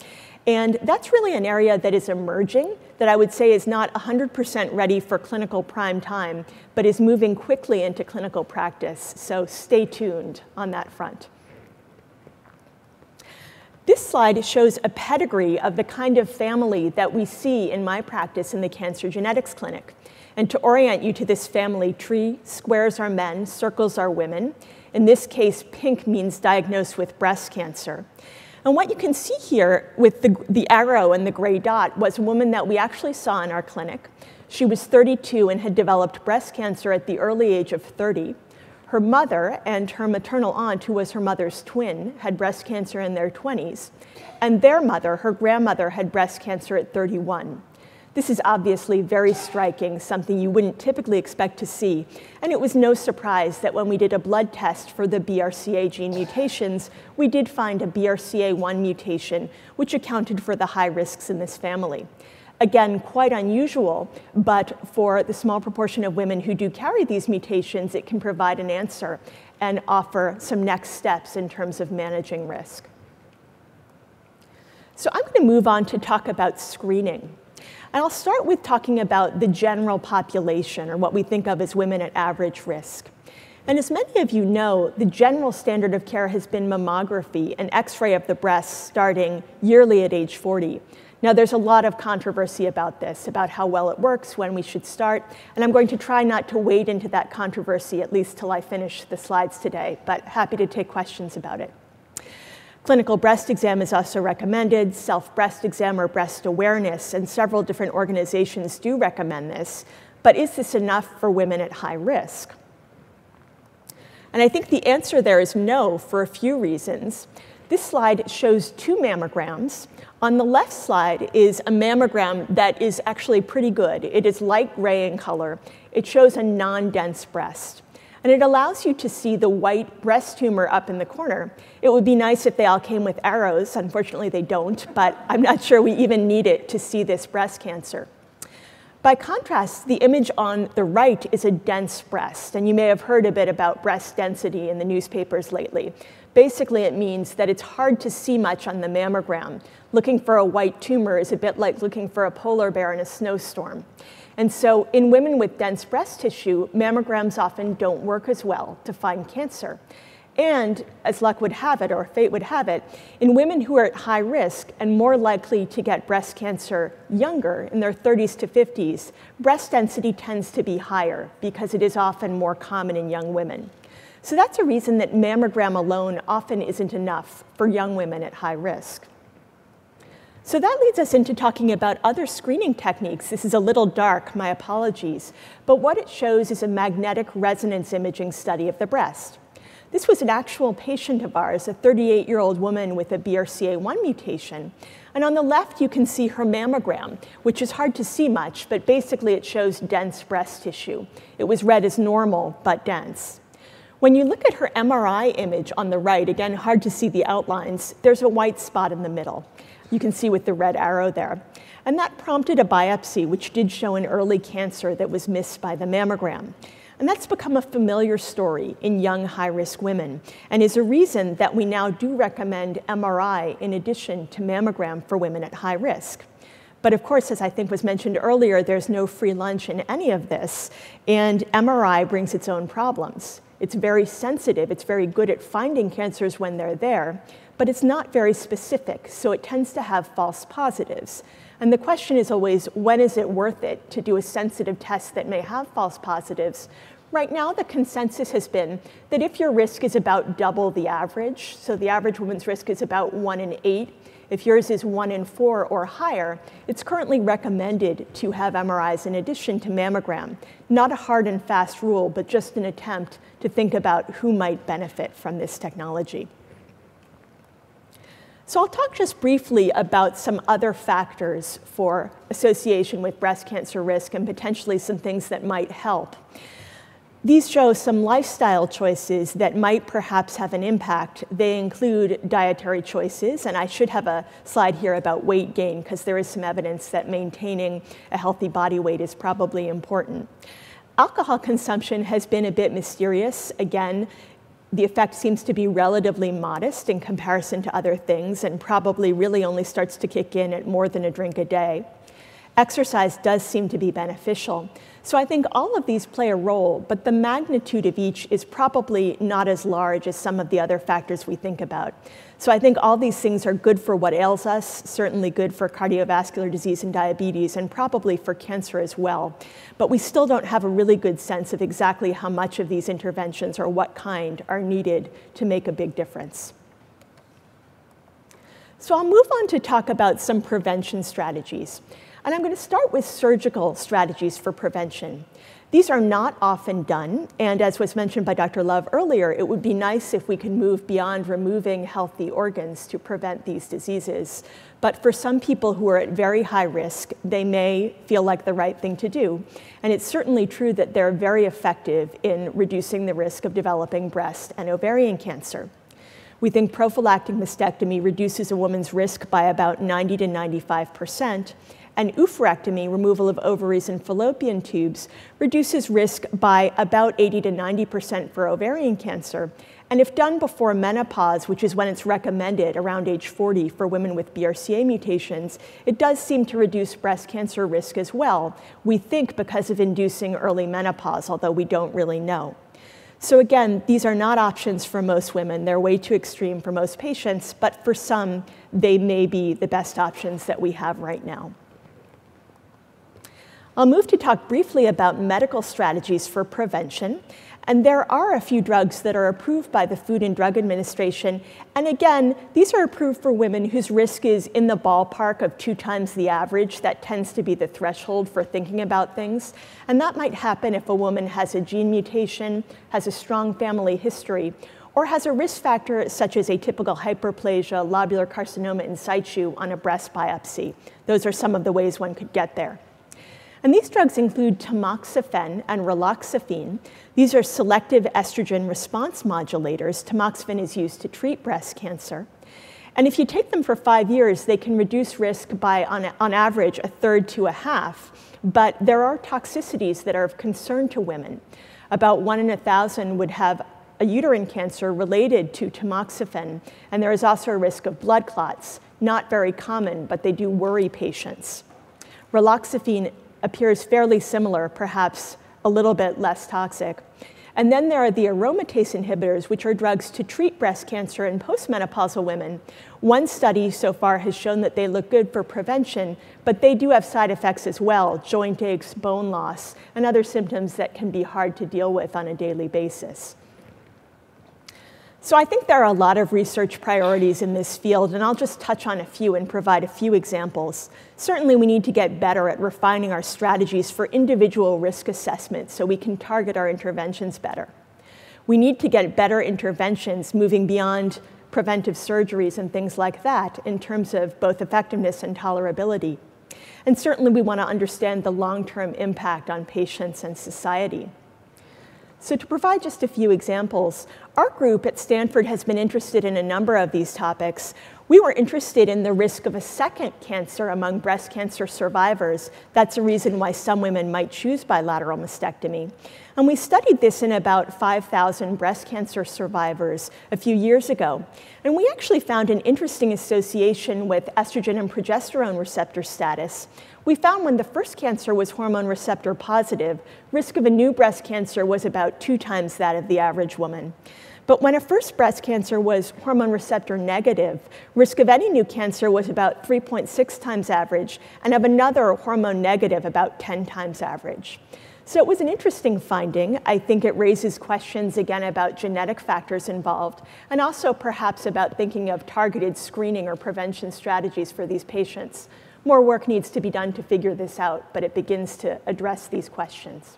And that's really an area that is emerging, that I would say is not 100% ready for clinical prime time, but is moving quickly into clinical practice. So stay tuned on that front. This slide shows a pedigree of the kind of family that we see in my practice in the cancer genetics clinic. And to orient you to this family tree, squares are men, circles are women. In this case, pink means diagnosed with breast cancer. And what you can see here with the arrow and the gray dot was a woman that we actually saw in our clinic. She was 32 and had developed breast cancer at the early age of 30. Her mother and her maternal aunt, who was her mother's twin, had breast cancer in their 20s. And their mother, her grandmother, had breast cancer at 31. This is obviously very striking, something you wouldn't typically expect to see. And it was no surprise that when we did a blood test for the BRCA gene mutations, we did find a BRCA1 mutation, which accounted for the high risks in this family. Again, quite unusual, but for the small proportion of women who do carry these mutations, it can provide an answer and offer some next steps in terms of managing risk. So I'm going to move on to talk about screening. And I'll start with talking about the general population, or what we think of as women at average risk. And as many of you know, the general standard of care has been mammography, an X-ray of the breast starting yearly at age 40. Now, there's a lot of controversy about this, about how well it works, when we should start, and I'm going to try not to wade into that controversy, at least till I finish the slides today, but happy to take questions about it. Clinical breast exam is also recommended, self-breast exam or breast awareness, and several different organizations do recommend this. But is this enough for women at high risk? And I think the answer there is no, for a few reasons. This slide shows 2 mammograms. On the left slide is a mammogram that is actually pretty good. It is light gray in color. It shows a non-dense breast. And it allows you to see the white breast tumor up in the corner. It would be nice if they all came with arrows. Unfortunately, they don't, but I'm not sure we even need it to see this breast cancer. By contrast, the image on the right is a dense breast, and you may have heard a bit about breast density in the newspapers lately. Basically, it means that it's hard to see much on the mammogram. Looking for a white tumor is a bit like looking for a polar bear in a snowstorm. And so in women with dense breast tissue, mammograms often don't work as well to find cancer. And as luck would have it, or fate would have it, in women who are at high risk and more likely to get breast cancer younger, in their 30s to 50s, breast density tends to be higher because it is often more common in young women. So that's a reason that mammogram alone often isn't enough for young women at high risk. So that leads us into talking about other screening techniques. This is a little dark, my apologies, but what it shows is a magnetic resonance imaging study of the breast. This was an actual patient of ours, a 38-year-old woman with a BRCA1 mutation. And on the left, you can see her mammogram, which is hard to see much, but basically it shows dense breast tissue. It was read as normal, but dense. When you look at her MRI image on the right, again, hard to see the outlines, there's a white spot in the middle. You can see with the red arrow there. And that prompted a biopsy, which did show an early cancer that was missed by the mammogram. And that's become a familiar story in young high-risk women and is a reason that we now do recommend MRI in addition to mammogram for women at high risk. But of course, as I think was mentioned earlier, there's no free lunch in any of this, and MRI brings its own problems. It's very sensitive, it's very good at finding cancers when they're there, but it's not very specific, so it tends to have false positives. And the question is always, when is it worth it to do a sensitive test that may have false positives? Right now, the consensus has been that if your risk is about double the average, so the average woman's risk is about 1 in 8, if yours is 1 in 4 or higher, it's currently recommended to have MRIs in addition to mammogram. Not a hard and fast rule, but just an attempt to think about who might benefit from this technology. So I'll talk just briefly about some other factors for association with breast cancer risk and potentially some things that might help. These show some lifestyle choices that might perhaps have an impact. They include dietary choices, and I should have a slide here about weight gain because there is some evidence that maintaining a healthy body weight is probably important. Alcohol consumption has been a bit mysterious. Again, the effect seems to be relatively modest in comparison to other things and probably really only starts to kick in at more than a drink a day. Exercise does seem to be beneficial. So I think all of these play a role, but the magnitude of each is probably not as large as some of the other factors we think about. So I think all these things are good for what ails us, certainly good for cardiovascular disease and diabetes, and probably for cancer as well. But we still don't have a really good sense of exactly how much of these interventions or what kind are needed to make a big difference. So I'll move on to talk about some prevention strategies. And I'm going to start with surgical strategies for prevention. These are not often done, and as was mentioned by Dr. Love earlier, it would be nice if we could move beyond removing healthy organs to prevent these diseases. But for some people who are at very high risk, they may feel like the right thing to do. And it's certainly true that they're very effective in reducing the risk of developing breast and ovarian cancer. We think prophylactic mastectomy reduces a woman's risk by about 90 to 95%. And oophorectomy, removal of ovaries and fallopian tubes, reduces risk by about 80 to 90% for ovarian cancer. And if done before menopause, which is when it's recommended around age 40 for women with BRCA mutations, it does seem to reduce breast cancer risk as well, we think because of inducing early menopause, although we don't really know. So again, these are not options for most women. They're way too extreme for most patients, but for some, they may be the best options that we have right now. I'll move to talk briefly about medical strategies for prevention. And there are a few drugs that are approved by the Food and Drug Administration. And again, these are approved for women whose risk is in the ballpark of 2 times the average. That tends to be the threshold for thinking about things. And that might happen if a woman has a gene mutation, has a strong family history, or has a risk factor such as atypical hyperplasia, lobular carcinoma in situ on a breast biopsy. Those are some of the ways one could get there. And these drugs include tamoxifen and raloxifene. These are selective estrogen response modulators. Tamoxifen is used to treat breast cancer. And if you take them for 5 years, they can reduce risk by, on average, a third to a half. But there are toxicities that are of concern to women. About 1 in 1,000 would have a uterine cancer related to tamoxifen, and there is also a risk of blood clots. Not very common, but they do worry patients. Raloxifene appears fairly similar, perhaps a little bit less toxic. And then there are the aromatase inhibitors, which are drugs to treat breast cancer in postmenopausal women. One study so far has shown that they look good for prevention, but they do have side effects as well, joint aches, bone loss, and other symptoms that can be hard to deal with on a daily basis. So I think there are a lot of research priorities in this field, and I'll just touch on a few and provide a few examples. Certainly, we need to get better at refining our strategies for individual risk assessment so we can target our interventions better. We need to get better interventions moving beyond preventive surgeries and things like that in terms of both effectiveness and tolerability. And certainly, we want to understand the long-term impact on patients and society. So to provide just a few examples, our group at Stanford has been interested in a number of these topics. We were interested in the risk of a second cancer among breast cancer survivors. That's a reason why some women might choose bilateral mastectomy. And we studied this in about 5,000 breast cancer survivors a few years ago. And we actually found an interesting association with estrogen and progesterone receptor status. We found when the first cancer was hormone receptor positive, risk of a new breast cancer was about 2 times that of the average woman. But when a first breast cancer was hormone receptor negative, risk of any new cancer was about 3.6 times average, and of another hormone negative, about 10 times average. So it was an interesting finding. I think it raises questions, again, about genetic factors involved, and also perhaps about thinking of targeted screening or prevention strategies for these patients. More work needs to be done to figure this out, but it begins to address these questions.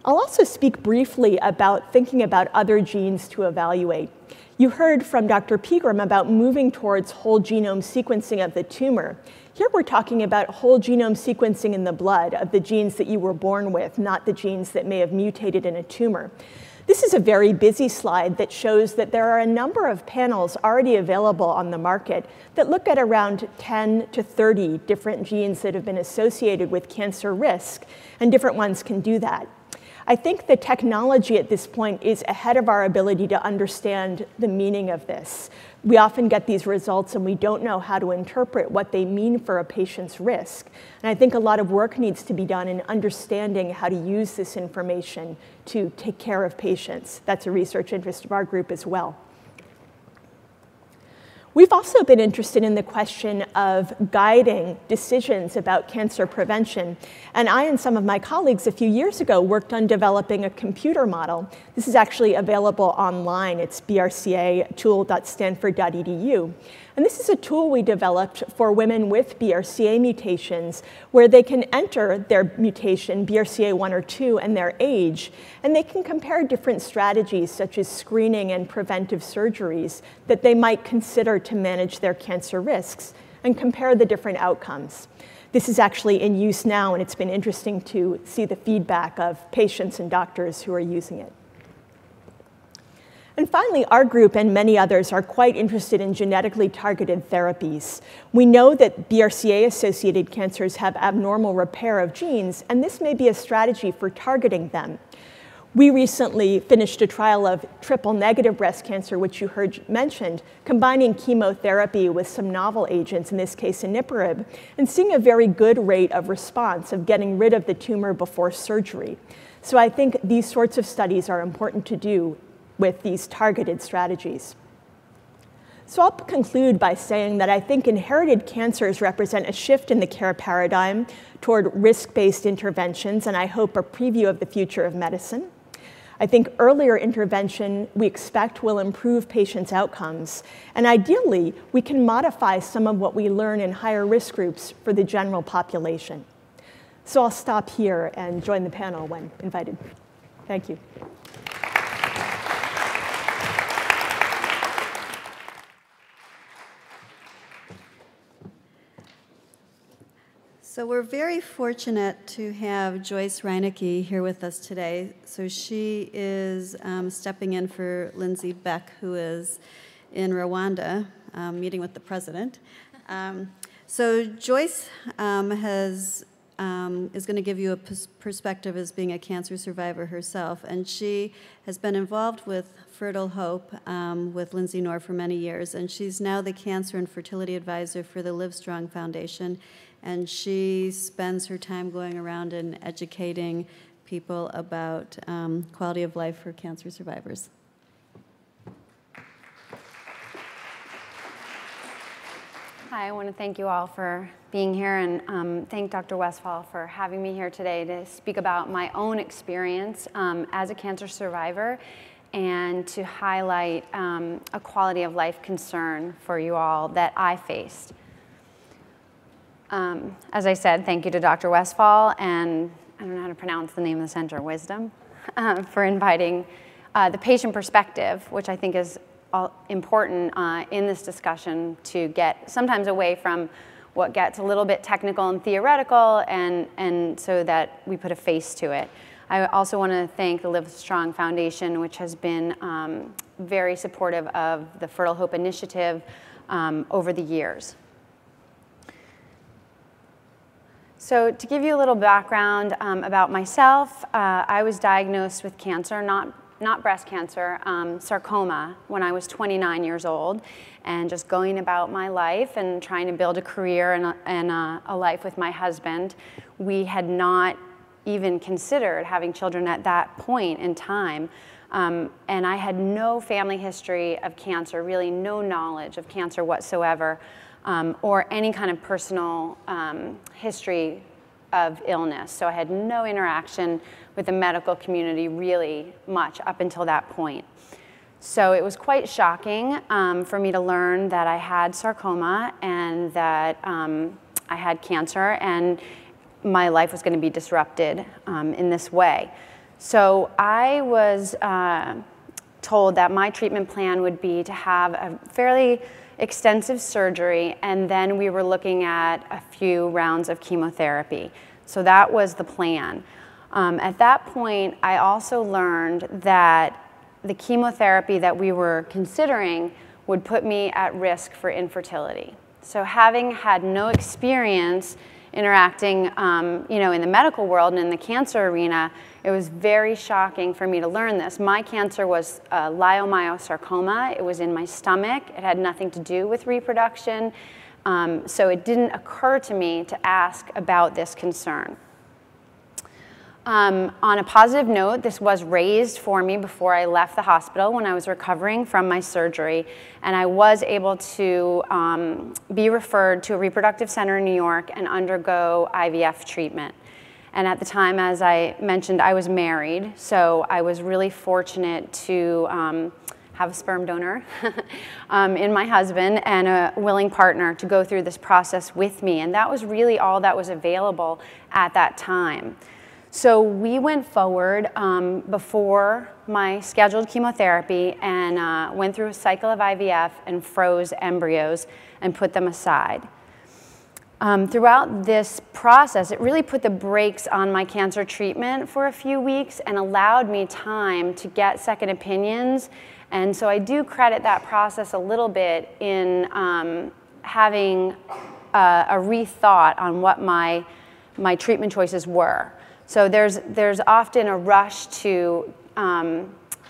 I'll also speak briefly about thinking about other genes to evaluate. You heard from Dr. Pegram about moving towards whole genome sequencing of the tumor. Here we're talking about whole genome sequencing in the blood of the genes that you were born with, not the genes that may have mutated in a tumor. This is a very busy slide that shows that there are a number of panels already available on the market that look at around 10 to 30 different genes that have been associated with cancer risk, and different ones can do that. I think the technology at this point is ahead of our ability to understand the meaning of this. We often get these results and we don't know how to interpret what they mean for a patient's risk. And I think a lot of work needs to be done in understanding how to use this information to take care of patients. That's a research interest of our group as well. We've also been interested in the question of guiding decisions about cancer prevention. And I and some of my colleagues a few years ago worked on developing a computer model. This is actually available online. It's brca.tool.stanford.edu. And this is a tool we developed for women with BRCA mutations where they can enter their mutation, BRCA1 or 2, and their age, and they can compare different strategies such as screening and preventive surgeries that they might consider to manage their cancer risks and compare the different outcomes. This is actually in use now, and it's been interesting to see the feedback of patients and doctors who are using it. And finally, our group and many others are quite interested in genetically targeted therapies. We know that BRCA-associated cancers have abnormal repair of genes, and this may be a strategy for targeting them. We recently finished a trial of triple-negative breast cancer, which you heard mentioned, combining chemotherapy with some novel agents, in this case Neratinib, and seeing a very good rate of response of getting rid of the tumor before surgery. So I think these sorts of studies are important to do with these targeted strategies. So I'll conclude by saying that I think inherited cancers represent a shift in the care paradigm toward risk-based interventions, and I hope a preview of the future of medicine. I think earlier intervention, we expect, will improve patients' outcomes, and ideally, we can modify some of what we learn in higher risk groups for the general population. So I'll stop here and join the panel when invited. Thank you. So we're very fortunate to have Joyce Reinecke here with us today. So she is stepping in for Lindsay Beck, who is in Rwanda, meeting with the president. So Joyce is going to give you a perspective as being a cancer survivor herself, and she has been involved with Fertile Hope with Lindsay Knorr for many years, and she's now the Cancer and Fertility Advisor for the Livestrong Foundation, and she spends her time going around and educating people about quality of life for cancer survivors. Hi, I want to thank you all for being here, and thank Dr. Westphal for having me here today to speak about my own experience as a cancer survivor and to highlight a quality of life concern for you all that I faced. As I said, thank you to Dr. Westphal and I don't know how to pronounce the name of the center, Wisdom, for inviting the patient perspective, which I think is important in this discussion to get sometimes away from what gets a little bit technical and theoretical, and so that we put a face to it. I also want to thank the Livestrong Foundation, which has been very supportive of the Fertile Hope Initiative over the years. So to give you a little background about myself, I was diagnosed with cancer, not breast cancer, sarcoma when I was 29 years old, and just going about my life and trying to build a career and a life with my husband. We had not even considered having children at that point in time, and I had no family history of cancer, really no knowledge of cancer whatsoever, or any kind of personal history of illness. So I had no interaction with the medical community really much up until that point. So it was quite shocking for me to learn that I had sarcoma and that I had cancer and my life was going to be disrupted in this way. So I was told that my treatment plan would be to have a fairly extensive surgery, and then we were looking at a few rounds of chemotherapy. So that was the plan. At that point, I also learned that the chemotherapy that we were considering would put me at risk for infertility. So having had no experience interacting in the medical world and in the cancer arena, it was very shocking for me to learn this. My cancer was leiomyosarcoma. It was in my stomach. It had nothing to do with reproduction. So it didn't occur to me to ask about this concern. On a positive note, this was raised for me before I left the hospital when I was recovering from my surgery, and I was able to be referred to a reproductive center in New York and undergo IVF treatment. And at the time, as I mentioned, I was married, so I was really fortunate to have a sperm donor in my husband and a willing partner to go through this process with me, and that was really all that was available at that time. So we went forward before my scheduled chemotherapy and went through a cycle of IVF and froze embryos and put them aside. Throughout this process, it really put the brakes on my cancer treatment for a few weeks and allowed me time to get second opinions. And so I do credit that process a little bit in having a rethought on what my treatment choices were. So there's often a rush to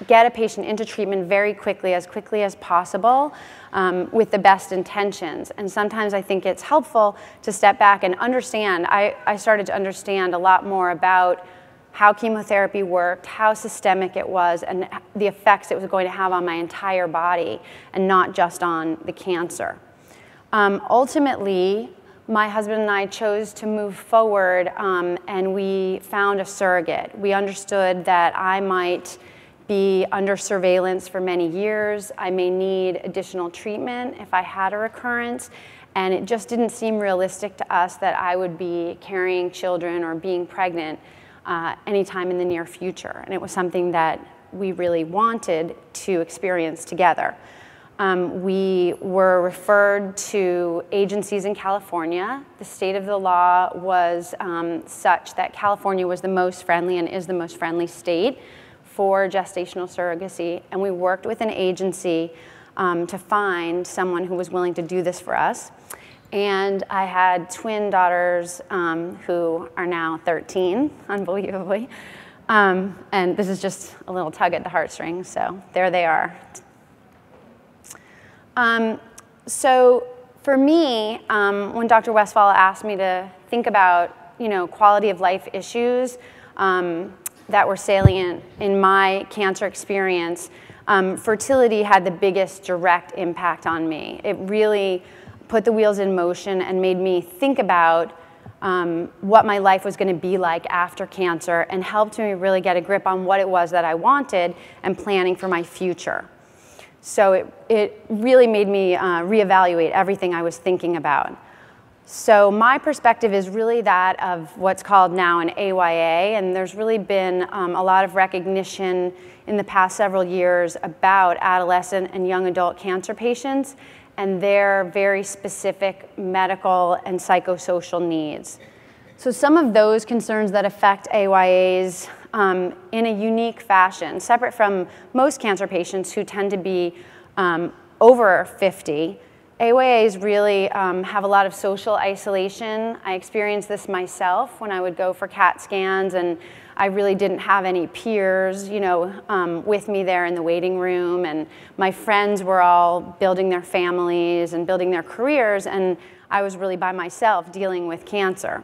get a patient into treatment very quickly as possible, with the best intentions. And sometimes I think it's helpful to step back and understand. I started to understand a lot more about how chemotherapy worked, how systemic it was, and the effects it was going to have on my entire body, and not just on the cancer. Ultimately, my husband and I chose to move forward, and we found a surrogate. We understood that I might be under surveillance for many years. I may need additional treatment if I had a recurrence, and it just didn't seem realistic to us that I would be carrying children or being pregnant anytime in the near future. And it was something that we really wanted to experience together. We were referred to agencies in California. The state of the law was such that California was the most friendly and is the most friendly state for gestational surrogacy. And we worked with an agency to find someone who was willing to do this for us. And I had twin daughters who are now 13, unbelievably. And this is just a little tug at the heartstrings, so there they are. So for me, when Dr. Westphal asked me to think about, quality of life issues that were salient in my cancer experience, fertility had the biggest direct impact on me. It really put the wheels in motion and made me think about what my life was going to be like after cancer, and helped me really get a grip on what it was that I wanted and planning for my future. So it really made me reevaluate everything I was thinking about. So my perspective is really that of what's called now an AYA, and there's really been a lot of recognition in the past several years about adolescent and young adult cancer patients and their very specific medical and psychosocial needs. So some of those concerns that affect AYAs in a unique fashion, separate from most cancer patients who tend to be over 50, AYAs really have a lot of social isolation. I experienced this myself when I would go for CAT scans, and I really didn't have any peers, with me there in the waiting room, and my friends were all building their families and building their careers, and I was really by myself dealing with cancer.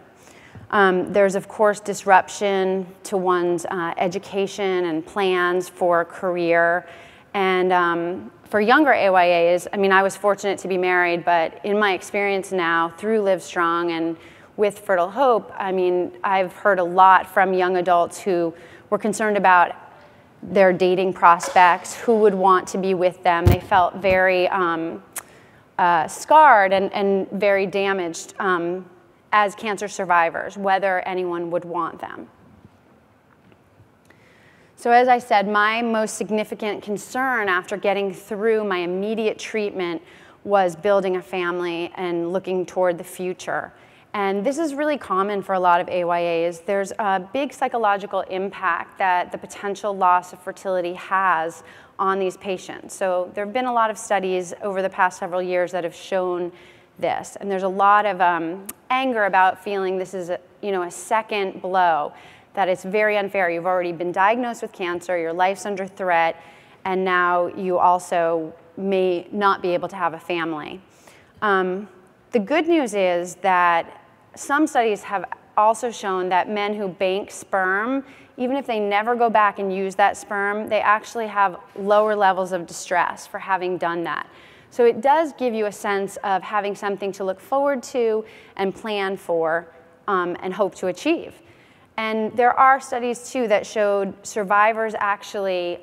There's, of course, disruption to one's education and plans for a career. And for younger AYAs, I was fortunate to be married, but in my experience now through Livestrong and with Fertile Hope, I've heard a lot from young adults who were concerned about their dating prospects, who would want to be with them. They felt very scarred and very damaged as cancer survivors, whether anyone would want them. So as I said, my most significant concern after getting through my immediate treatment was building a family and looking toward the future. And this is really common for a lot of AYAs. There's a big psychological impact that the potential loss of fertility has on these patients. So there have been a lot of studies over the past several years that have shown this. And there's a lot of anger about feeling this is a second blow, that it's very unfair. You've already been diagnosed with cancer, your life's under threat, and now you also may not be able to have a family. The good news is that some studies have also shown that men who bank sperm, even if they never go back and use that sperm, they actually have lower levels of distress for having done that. So it does give you a sense of having something to look forward to and plan for and hope to achieve. And there are studies too that showed survivors actually,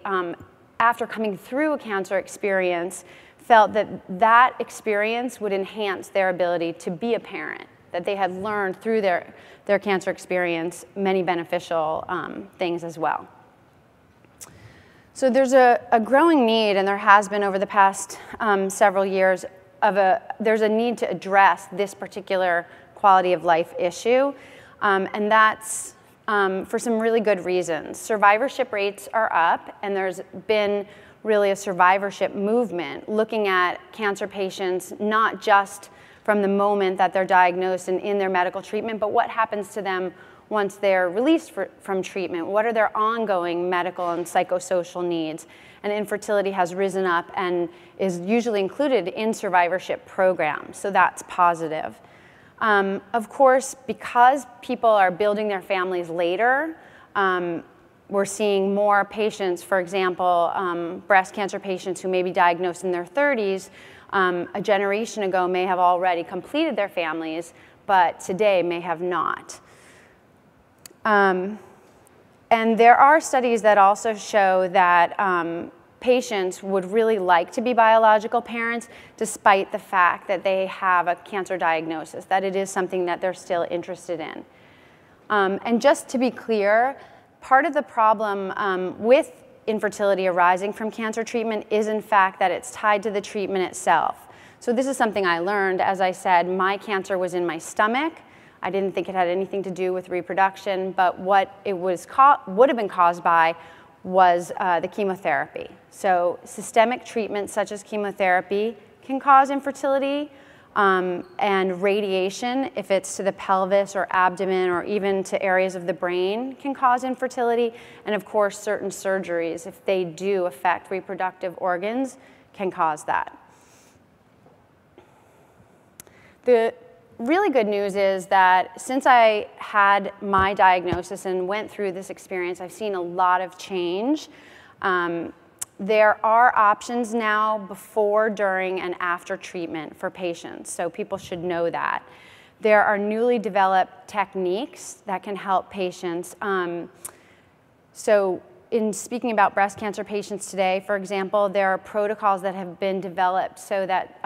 after coming through a cancer experience, felt that that experience would enhance their ability to be a parent, that they had learned through their cancer experience many beneficial things as well. So there's a growing need, and there has been over the past several years, there's a need to address this particular quality of life issue, and that's for some really good reasons. Survivorship rates are up, and there's been really a survivorship movement looking at cancer patients not just from the moment that they're diagnosed and in their medical treatment, but what happens to them once they're released from treatment. What are their ongoing medical and psychosocial needs? And infertility has risen up and is usually included in survivorship programs, so that's positive. Of course, because people are building their families later, we're seeing more patients, for example, breast cancer patients who may be diagnosed in their 30s, a generation ago may have already completed their families, but today may have not. And there are studies that also show that patients would really like to be biological parents despite the fact that they have a cancer diagnosis, that it is something that they're still interested in. And just to be clear, part of the problem with infertility arising from cancer treatment is in fact that it's tied to the treatment itself. So this is something I learned. As I said, my cancer was in my stomach. I didn't think it had anything to do with reproduction, but what it would have been caused by was the chemotherapy. So systemic treatments such as chemotherapy can cause infertility, and radiation, if it's to the pelvis or abdomen or even to areas of the brain, can cause infertility. And of course, certain surgeries, if they do affect reproductive organs, can cause that. The really good news is that since I had my diagnosis and went through this experience, I've seen a lot of change. There are options now before, during, and after treatment for patients, so people should know that. There are newly developed techniques that can help patients. So in speaking about breast cancer patients today, for example, there are protocols that have been developed so that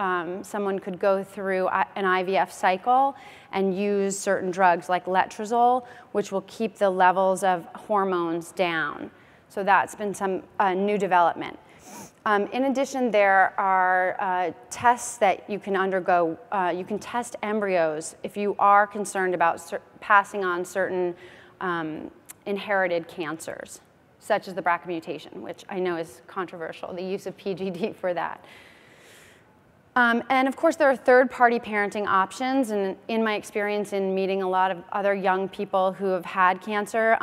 someone could go through an IVF cycle and use certain drugs like letrozole, which will keep the levels of hormones down. So that's been some new development. In addition, there are tests that you can undergo. You can test embryos if you are concerned about passing on certain inherited cancers, such as the BRCA mutation, which I know is controversial, the use of PGD for that. And of course, there are third-party parenting options, and in my experience in meeting a lot of other young people who have had cancer,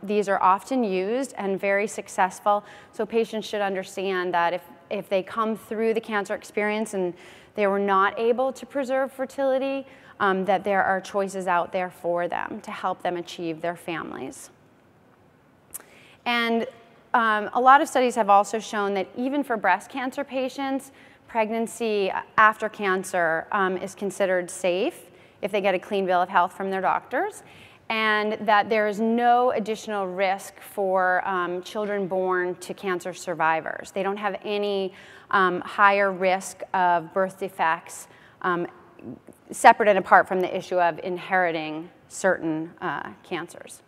these are often used and very successful, so patients should understand that if they come through the cancer experience and they were not able to preserve fertility, that there are choices out there for them to help them achieve their families. And a lot of studies have also shown that even for breast cancer patients, pregnancy after cancer is considered safe if they get a clean bill of health from their doctors, and that there is no additional risk for children born to cancer survivors. They don't have any higher risk of birth defects, separate and apart from the issue of inheriting certain cancers.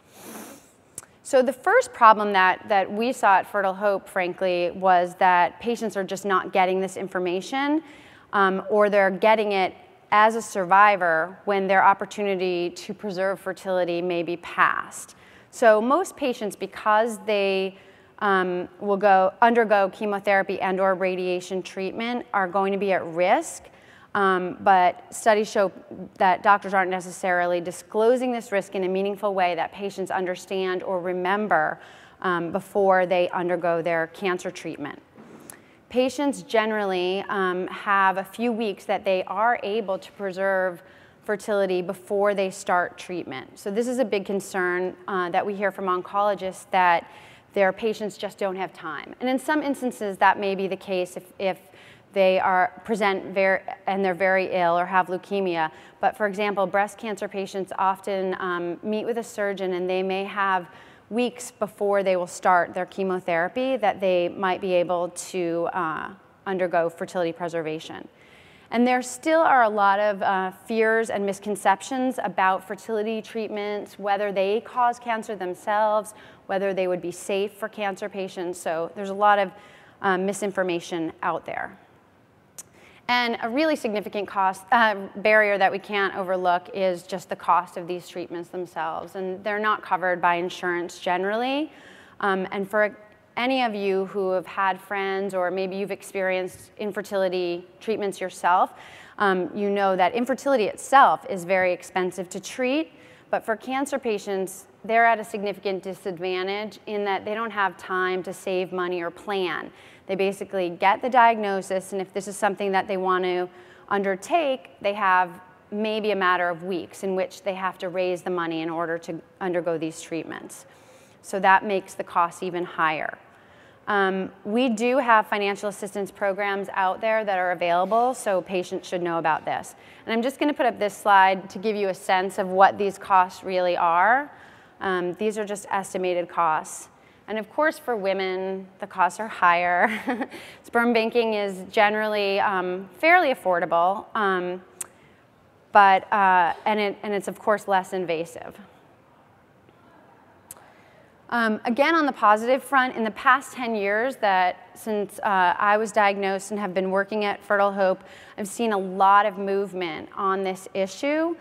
So the first problem that we saw at Fertile Hope, frankly, was that patients are just not getting this information, or they're getting it as a survivor when their opportunity to preserve fertility may be past. So most patients, because they will undergo chemotherapy and/or radiation treatment, are going to be at risk. But studies show that doctors aren't necessarily disclosing this risk in a meaningful way that patients understand or remember before they undergo their cancer treatment. Patients generally have a few weeks that they are able to preserve fertility before they start treatment. So this is a big concern that we hear from oncologists, that their patients just don't have time. And in some instances, that may be the case if they present and they're very ill or have leukemia. But for example, breast cancer patients often meet with a surgeon, and they may have weeks before they will start their chemotherapy that they might be able to undergo fertility preservation. And there still are a lot of fears and misconceptions about fertility treatments, whether they cause cancer themselves, whether they would be safe for cancer patients. So there's a lot of misinformation out there. And a really significant barrier that we can't overlook is just the cost of these treatments themselves. And they're not covered by insurance generally. And for any of you who have had friends, or maybe you've experienced infertility treatments yourself, you know that infertility itself is very expensive to treat. But for cancer patients, they're at a significant disadvantage in that they don't have time to save money or plan. They basically get the diagnosis, and if this is something that they want to undertake, they have maybe a matter of weeks in which they have to raise the money in order to undergo these treatments. So that makes the cost even higher. We do have financial assistance programs out there that are available, so patients should know about this. And I'm just going to put up this slide to give you a sense of what these costs really are. These are just estimated costs. And of course, for women, the costs are higher. Sperm banking is generally fairly affordable, and it's of course less invasive. Again, on the positive front, in the past 10 years since I was diagnosed and have been working at Fertile Hope, I've seen a lot of movement on this issue,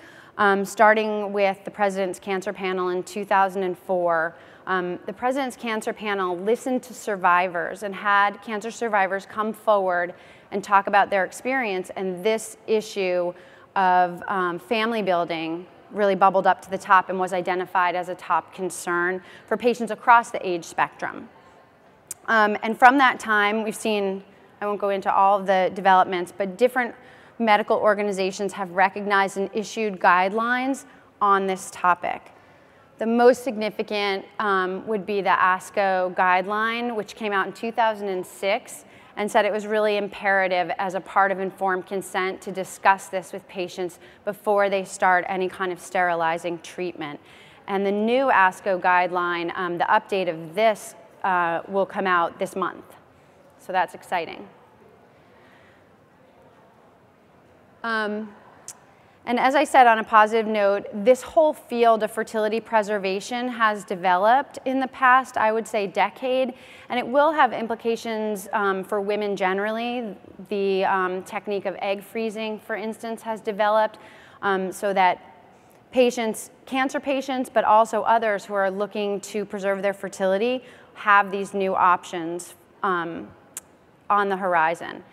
starting with the President's Cancer Panel in 2004, The President's Cancer Panel listened to survivors and had cancer survivors come forward and talk about their experience, and this issue of family building really bubbled up to the top and was identified as a top concern for patients across the age spectrum. And from that time, we've seen, I won't go into all of the developments, but different medical organizations have recognized and issued guidelines on this topic. The most significant would be the ASCO guideline, which came out in 2006 and said it was really imperative as a part of informed consent to discuss this with patients before they start any kind of sterilizing treatment. And the new ASCO guideline, the update of this will come out this month. So that's exciting. And as I said, on a positive note, this whole field of fertility preservation has developed in the past, I would say, decade, and it will have implications for women generally. The technique of egg freezing, for instance, has developed so that patients, cancer patients, but also others who are looking to preserve their fertility have these new options on the horizon.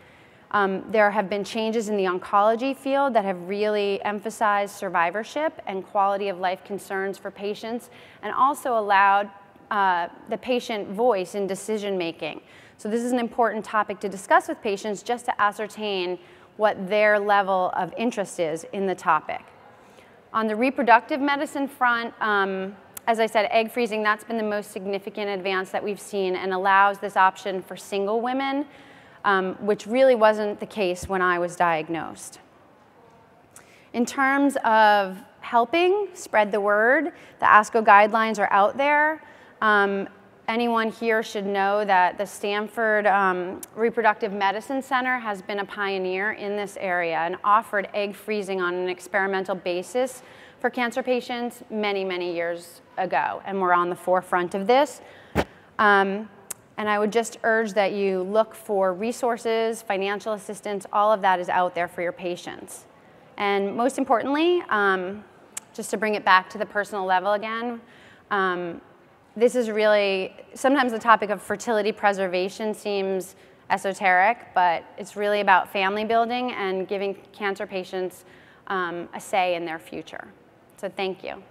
There have been changes in the oncology field that have really emphasized survivorship and quality of life concerns for patients, and also allowed the patient voice in decision making. So this is an important topic to discuss with patients just to ascertain what their level of interest is in the topic. On the reproductive medicine front, as I said, egg freezing, that's been the most significant advance that we've seen and allows this option for single women, which really wasn't the case when I was diagnosed. In terms of helping spread the word, the ASCO guidelines are out there. Anyone here should know that the Stanford Reproductive Medicine Center has been a pioneer in this area and offered egg freezing on an experimental basis for cancer patients many, many years ago, and we're on the forefront of this. And I would just urge that you look for resources, financial assistance, all of that is out there for your patients. And most importantly, just to bring it back to the personal level again, this is really, sometimes the topic of fertility preservation seems esoteric, but it's really about family building and giving cancer patients a say in their future. So thank you.